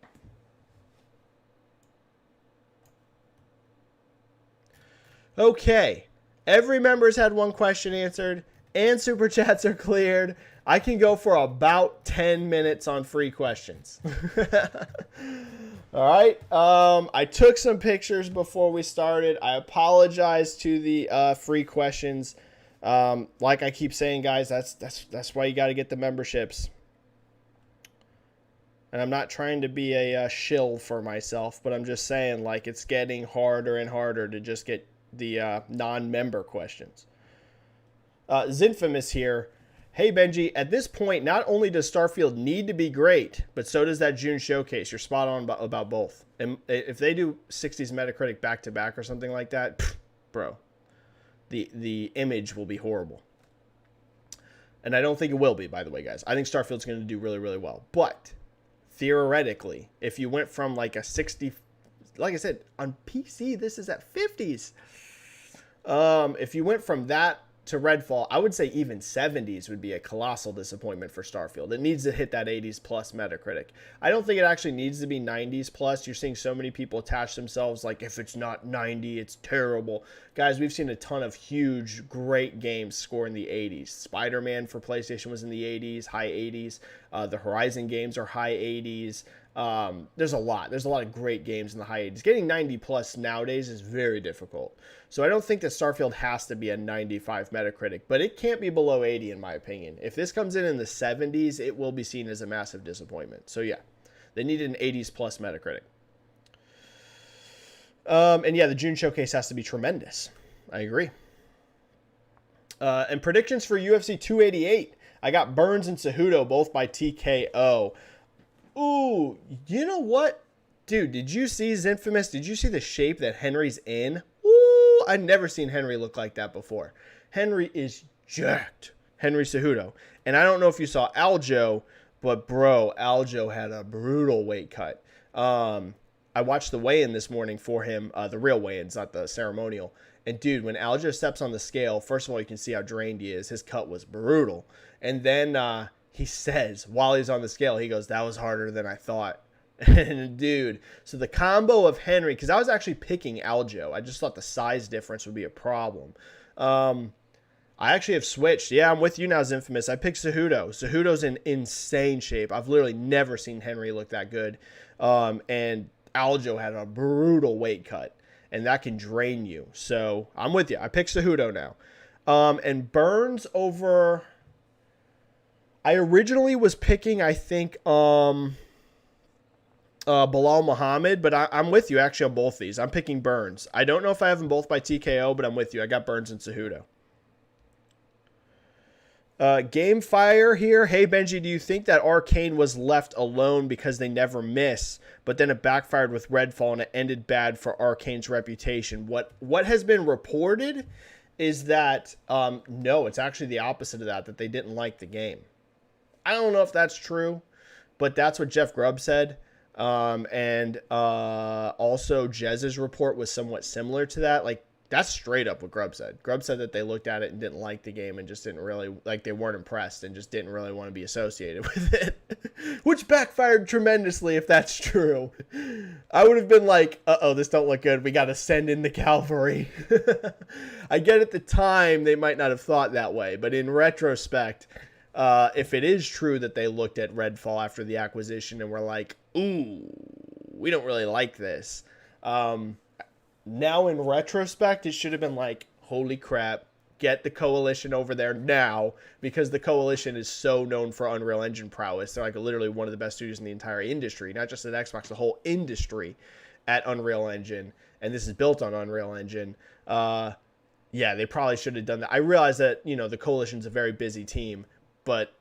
Okay. Every member's had one question answered, and Super Chats are cleared. I can go for about 10 minutes on free questions. All right. I took some pictures before we started. I apologize to the free questions. Like I keep saying, guys, that's why you got to get the memberships. And I'm not trying to be a shill for myself, but I'm just saying, like, it's getting harder and harder to just get the non-member questions. Zinfamous here. Hey, Benji, at this point, not only does Starfield need to be great, but so does that June showcase. You're spot on about both. And if they do 60s Metacritic back-to-back or something like that, pff, bro, the image will be horrible. And I don't think it will be, by the way, guys. I think Starfield's going to do really, really well. But theoretically, if you went from like a 60, like I said, on PC, this is at 50s. If you went from that to Redfall, I would say even 70s would be a colossal disappointment for Starfield. It needs to hit that 80s plus Metacritic. I don't think it actually needs to be 90s plus. You're seeing so many people attach themselves like, if it's not 90, it's terrible. Guys, we've seen a ton of huge, great games score in the 80s. Spider-Man for PlayStation was in the 80s, high 80s. The Horizon games are high 80s. There's a lot of great games in the high 80s. Getting 90 plus nowadays is very difficult. So I don't think that Starfield has to be a 95 Metacritic, but it can't be below 80 in my opinion. If this comes in the 70s, it will be seen as a massive disappointment. So yeah, they need an 80s plus Metacritic. And yeah, the June showcase has to be tremendous. I agree. And predictions for UFC 288. I got Burns and Cejudo both by TKO. Ooh, you know what? Dude, did you see Zinfamous? Did you see the shape that Henry's in? Ooh, I've never seen Henry look like that before. Henry is jacked. Henry Cejudo. And I don't know if you saw Aljo, but bro, Aljo had a brutal weight cut. I watched the weigh-in this morning for him, the real weigh-ins, not the ceremonial. And dude, when Aljo steps on the scale, first of all, you can see how drained he is. His cut was brutal. And then he says, while he's on the scale, he goes, that was harder than I thought. And dude, so the combo of Henry, because I was actually picking Aljo. I just thought the size difference would be a problem. I actually have switched. Yeah, I'm with you now, Zinfamous. I picked Cejudo. Cejudo's in insane shape. I've literally never seen Henry look that good. And Aljo had a brutal weight cut. And that can drain you. So I'm with you. I picked Cejudo now. And Burns over... I originally was picking, I think, Bilal Muhammad, but I'm with you actually on both these. I'm picking Burns. I don't know if I have them both by TKO, but I'm with you. I got Burns and Cejudo. Gamefire here. Hey, Benji, do you think that Arcane was left alone because they never miss, but then it backfired with Redfall and it ended bad for Arcane's reputation? What has been reported is that, no, it's actually the opposite of that they didn't like the game. I don't know if that's true, but that's what Jeff Grubb said. And also Jez's report was somewhat similar to that. Like, That's straight up what Grubb said. Grubb said that they looked at it and didn't like the game and just didn't really, like, they weren't impressed and just didn't really want to be associated with it. Which backfired tremendously if that's true. I would have been like, uh-oh, this don't look good. We got to send in the cavalry. I get at the time they might not have thought that way, but in retrospect, if it is true that they looked at Redfall after the acquisition and were like, ooh, we don't really like this. Now, in retrospect, it should have been like, holy crap, get the Coalition over there now, because the Coalition is so known for Unreal Engine prowess. They're like literally one of the best studios in the entire industry, not just at Xbox, the whole industry at Unreal Engine, and this is built on Unreal Engine. Yeah, they probably should have done that. I realize that, you know, the Coalition's a very busy team, but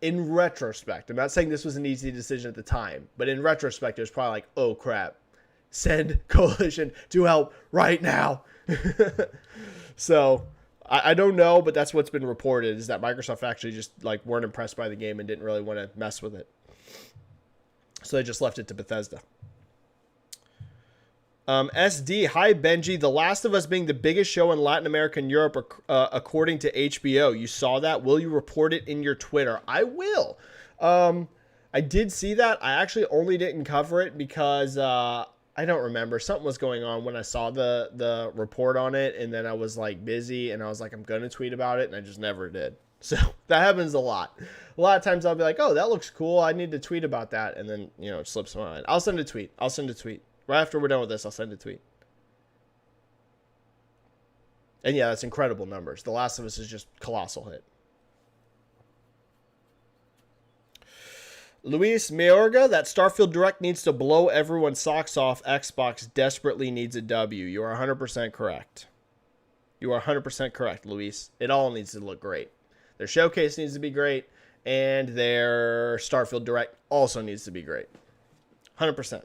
in retrospect, I'm not saying this was an easy decision at the time, but in retrospect, it was probably like, oh crap, send Coalition to help right now. So I don't know, but that's what's been reported, is that Microsoft actually just like weren't impressed by the game and didn't really want to mess with it. So they just left it to Bethesda. SD, hi Benji. The Last of Us being the biggest show in Latin America and Europe, according to HBO. You saw that? Will you report it in your Twitter? I will. I did see that. I actually only didn't cover it because I don't remember. Something was going on when I saw the report on it, and then I was like busy, and I was like, I'm going to tweet about it, and I just never did. So that happens a lot. A lot of times I'll be like, oh, that looks cool. I need to tweet about that, and then, you know, it slips my mind. I'll send a tweet. Right after we're done with this, I'll send a tweet. And yeah, that's incredible numbers. The Last of Us is just colossal hit. Luis Mayorga, that Starfield Direct needs to blow everyone's socks off. Xbox desperately needs a W. You are 100% correct. You are 100% correct, Luis. It all needs to look great. Their showcase needs to be great, and their Starfield Direct also needs to be great. 100%.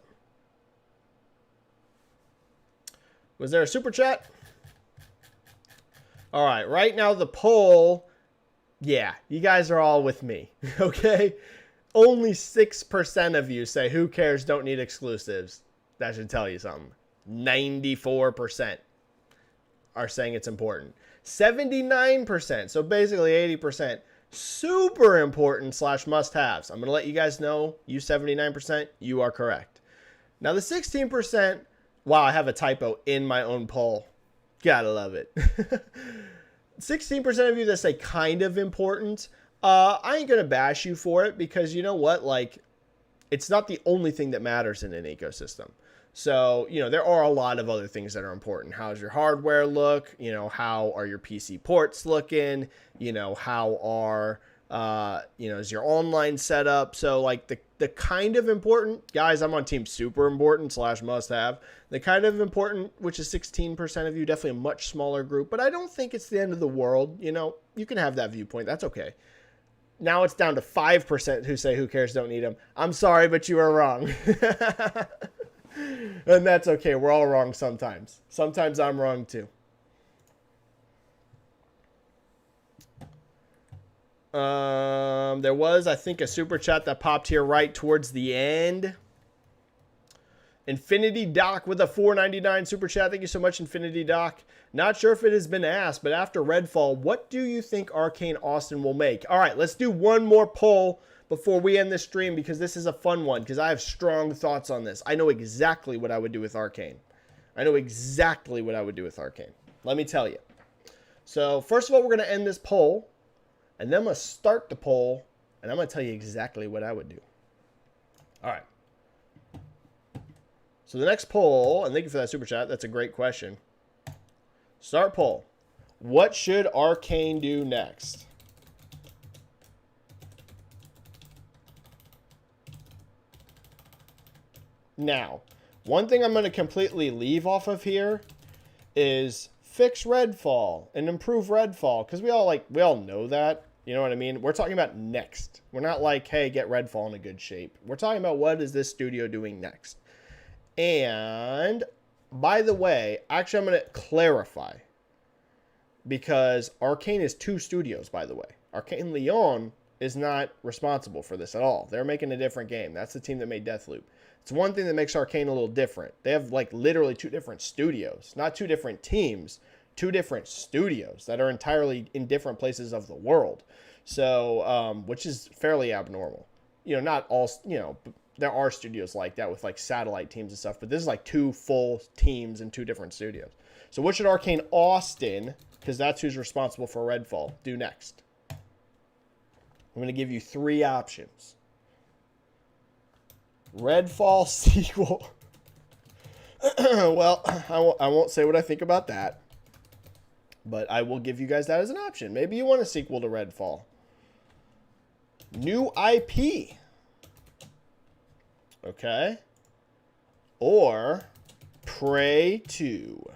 Was there a super chat? All right, right now the poll, yeah, you guys are all with me, okay? Only 6% of you say, who cares, don't need exclusives. That should tell you something. 94% are saying it's important. 79%, so basically 80%, super important / must-haves. I'm going to let you guys know, you 79%, you are correct. Now the 16%, wow, I have a typo in my own poll. Gotta love it. 16% of you that say kind of important, I ain't gonna bash you for it, because you know what? Like, it's not the only thing that matters in an ecosystem. So, you know, there are a lot of other things that are important. How's your hardware look? You know, how are your PC ports looking? You know, how are, you know, is your online setup? So, like, the kind of important, guys, I'm on team super important / must have. The kind of important, which is 16% of you, definitely a much smaller group, but I don't think it's the end of the world. You know, you can have that viewpoint. That's okay. Now it's down to 5% who say who cares, don't need them. I'm sorry, but you are wrong. And that's okay. We're all wrong sometimes. Sometimes I'm wrong too. There was, I think, a super chat that popped here right towards the end. Infinity Doc with a $4.99 super chat. Thank you so much, Infinity Doc. Not sure if it has been asked, but after Redfall, what do you think Arcane Austin will make? All right, let's do one more poll before we end this stream, because this is a fun one, because I have strong thoughts on this. I know exactly what I would do with Arcane. Let me tell you. So, first of all, we're going to end this poll, and then I'm going to start the poll, and I'm going to tell you exactly what I would do. All right. So the next poll, and thank you for that super chat. That's a great question. Start poll. What should Arcane do next? Now, one thing I'm going to completely leave off of here is fix Redfall and improve Redfall, because we all know that. You know what I mean? We're talking about next. We're not like, hey, get Redfall in a good shape. We're talking about what is this studio doing next. And, by the way, actually I'm going to clarify, because Arcane is 2 studios, by the way. Arcane Lyon is not responsible for this at all. They're making a different game. That's the team that made Deathloop. It's one thing that makes Arcane a little different. They have like literally 2 different studios, not 2 different teams, 2 different studios that are entirely in different places of the world. So, which is fairly abnormal. Not all, there are studios like that with like satellite teams and stuff, but this is like 2 full teams in 2 different studios. So what should Arcane Austin, because that's who's responsible for Redfall, do next? I'm going to give you 3 options. Redfall sequel. Well, I won't say what I think about that, but I will give you guys that as an option. Maybe you want a sequel to Redfall. New IP. Okay. Or Prey 2.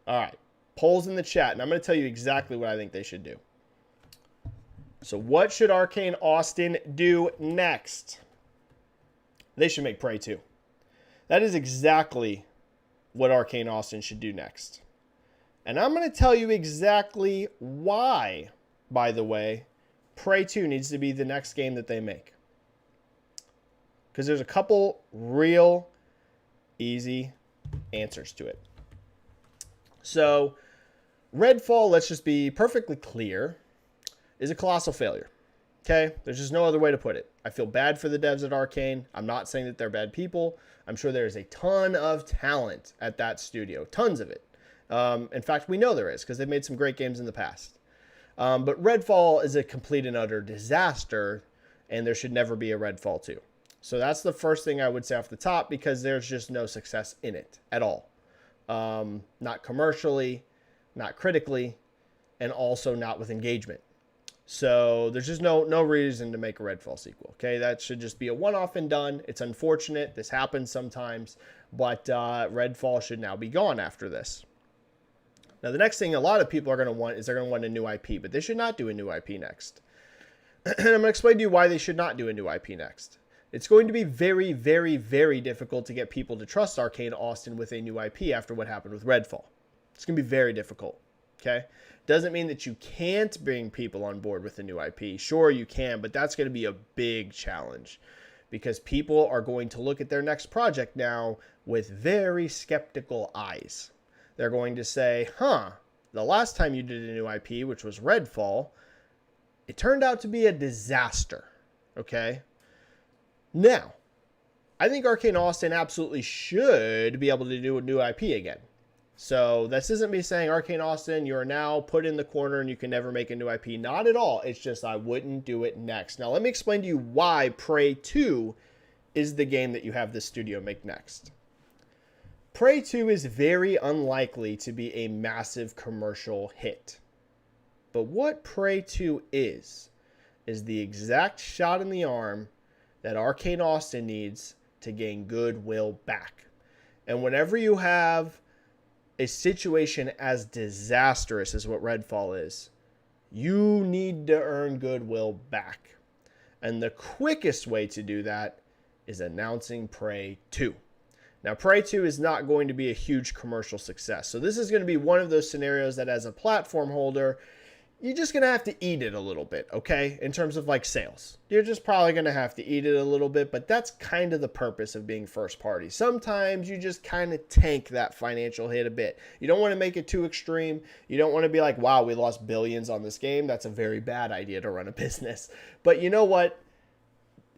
All right. Polls in the chat, and I'm going to tell you exactly what I think they should do. So what should Arcane Austin do next? They should make Prey 2. That is exactly what Arcane Austin should do next. And I'm going to tell you exactly why, by the way, Prey 2 needs to be the next game that they make. Because there's a couple real easy answers to it. So, Redfall, let's just be perfectly clear, is a colossal failure. Okay? There's just no other way to put it. I feel bad for the devs at Arcane. I'm not saying that they're bad people. I'm sure there's a ton of talent at that studio. Tons of it. In fact, we know there is because they've made some great games in the past. But Redfall is a complete and utter disaster, and there should never be a Redfall 2. So that's the first thing I would say off the top, because there's just no success in it at all. Not commercially, not critically, and also not with engagement. So there's just no reason to make a Redfall sequel. Okay, that should just be a one-off and done. It's unfortunate. This happens sometimes, but Redfall should now be gone after this. Now, the next thing a lot of people are going to want is they're going to want a new IP, but they should not do a new IP next. And I'm going to explain to you why they should not do a new IP next. It's going to be very, very, very difficult to get people to trust Arcane Austin with a new IP after what happened with Redfall. It's going to be very difficult, okay? Doesn't mean that you can't bring people on board with a new IP. Sure, you can, but that's going to be a big challenge because people are going to look at their next project now with very skeptical eyes. They're going to say, the last time you did a new IP, which was Redfall, it turned out to be a disaster, okay? Now, I think Arcane Austin absolutely should be able to do a new IP again. So this isn't me saying, Arcane Austin, you're now put in the corner and you can never make a new IP. Not at all. It's just I wouldn't do it next. Now, let me explain to you why Prey 2 is the game that you have this studio make next. Prey 2 is very unlikely to be a massive commercial hit. But what Prey 2 is the exact shot in the arm that Arcane Austin needs to gain goodwill back. And whenever you have a situation as disastrous as what Redfall is, you need to earn goodwill back. And the quickest way to do that is announcing Prey 2. Now, Prey 2 is not going to be a huge commercial success. So this is going to be one of those scenarios that as a platform holder, you're just going to have to eat it a little bit, okay? In terms of like sales. You're just probably going to have to eat it a little bit, but that's kind of the purpose of being first party. Sometimes you just kind of tank that financial hit a bit. You don't want to make it too extreme. You don't want to be like, wow, we lost billions on this game. That's a very bad idea to run a business. But you know what?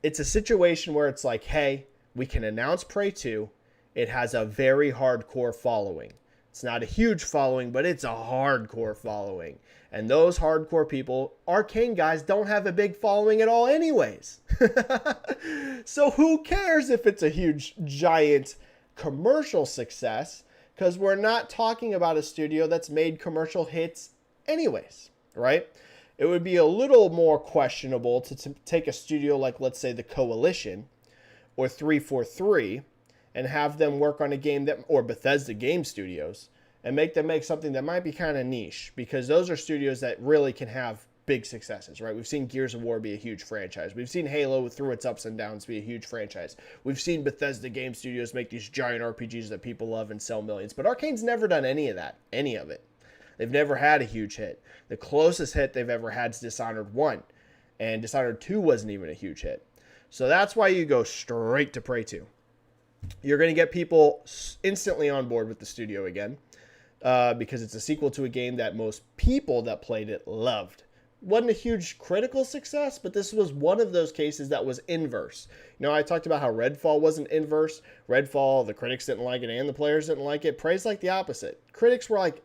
It's a situation where it's like, hey, we can announce Prey 2. It has a very hardcore following. It's not a huge following, but it's a hardcore following. And those hardcore people, Arcane guys, don't have a big following at all anyways. So who cares if it's a huge, giant commercial success? Because we're not talking about a studio that's made commercial hits anyways, right? It would be a little more questionable to take a studio like, let's say, The Coalition or 343 and have them work on a game that, or Bethesda Game Studios, and make them make something that might be kind of niche, because those are studios that really can have big successes, right? We've seen Gears of War be a huge franchise. We've seen Halo, through its ups and downs, be a huge franchise. We've seen Bethesda Game Studios make these giant RPGs that people love and sell millions. But Arcane's never done any of that, any of it. They've never had a huge hit. The closest hit they've ever had is Dishonored 1. And Dishonored 2 wasn't even a huge hit. So that's why you go straight to Prey 2. You're going to get people instantly on board with the studio again. Because it's a sequel to a game that most people that played it loved. Wasn't a huge critical success, but this was one of those cases that was inverse. You know, I talked about how Redfall wasn't inverse. Redfall, the critics didn't like it and the players didn't like it. Prey's like the opposite. Critics were like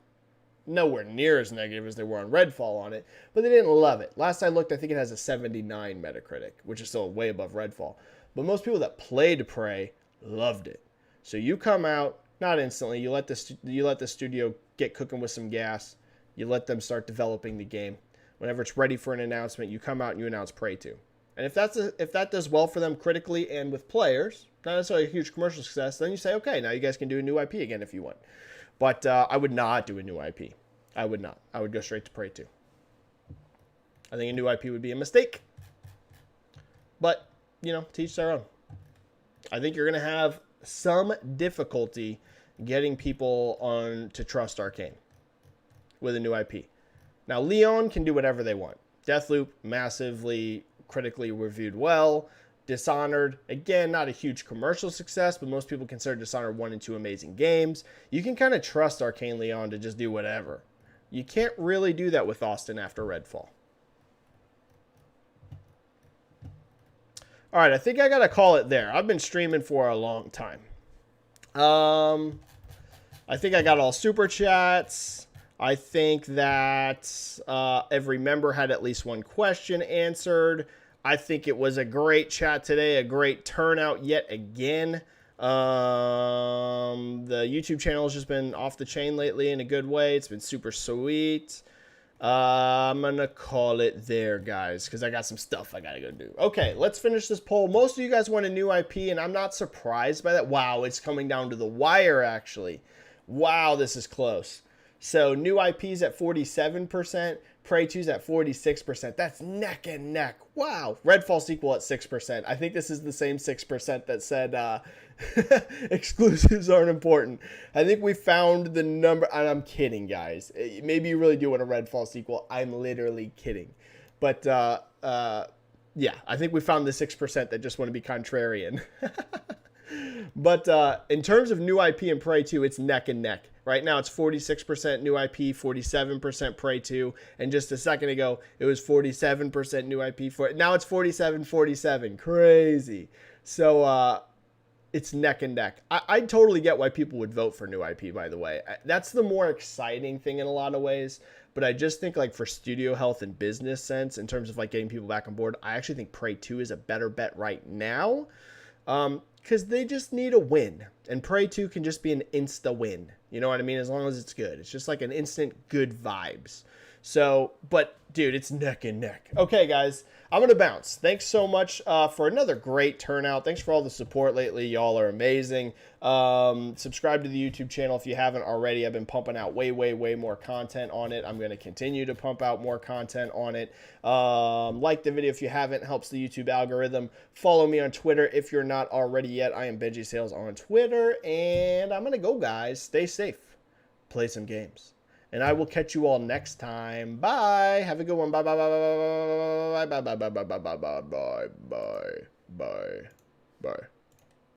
nowhere near as negative as they were on Redfall on it, but they didn't love it. Last I looked, I think it has a 79 Metacritic, which is still way above Redfall. But most people that played Prey loved it. So you come out, not instantly, you let the studio get cooking with some gas. You let them start developing the game. Whenever it's ready for an announcement, you come out and you announce Prey 2. And if that does well for them critically and with players, not necessarily a huge commercial success, then you say, okay, now you guys can do a new IP again if you want. But I would not do a new IP. I would not. I would go straight to Prey 2. I think a new IP would be a mistake. But, you know, to each their own. I think you're going to have some difficulty getting people on to trust Arcane with a new IP. Now, Leon can do whatever they want. Deathloop, massively critically reviewed well. Dishonored, again, not a huge commercial success, but most people consider Dishonored 1 and 2 amazing games. You can kind of trust Arcane Leon to just do whatever. You can't really do that with Austin after Redfall. All right, I think I got to call it there. I've been streaming for a long time. I think I got all super chats. I think that every member had at least one question answered. I think it was a great chat today, a great turnout yet again. The YouTube channel has just been off the chain lately in a good way. It's been super sweet. I'm going to call it there, guys, because I got some stuff I got to go do. Okay, let's finish this poll. Most of you guys want a new IP, and I'm not surprised by that. Wow, it's coming down to the wire, actually. Wow, this is close. So new IPs at 47%, Prey 2's at 46%. That's neck and neck. Wow. Redfall sequel at 6%. I think this is the same 6% that said exclusives aren't important. I think we found the number, and I'm kidding, guys. Maybe you really do want a Redfall sequel. I'm literally kidding. But yeah, I think we found the 6% that just want to be contrarian. But in terms of new IP and Prey 2, it's neck and neck. Right now, it's 46% new IP, 47% Prey 2. And just a second ago, it was 47% new IP. Now it's 47-47. Crazy. So it's neck and neck. I totally get why people would vote for new IP, by the way. That's the more exciting thing in a lot of ways. But I just think, like, for studio health and business sense, in terms of, like, getting people back on board, I actually think Prey 2 is a better bet right now. Because they just need a win. And Prey 2 can just be an insta-win. You know what I mean? As long as it's good. It's just like an instant good vibes. So, but, dude, it's neck and neck. Okay, guys, I'm going to bounce. Thanks so much for another great turnout. Thanks for all the support lately. Y'all are amazing. Subscribe to the YouTube channel if you haven't already. I've been pumping out way more content on it. I'm going to continue to pump out more content on it. Like the video if you haven't. Helps the YouTube algorithm. Follow me on Twitter if you're not already yet. I am Benji-Sales on Twitter. And I'm going to go, guys. Stay safe. Play some games. And I will catch you all next time. Bye. Have a good one. Bye, bye, bye, bye, bye, bye, bye, bye, bye, bye, bye, bye, bye, bye, bye, bye, bye.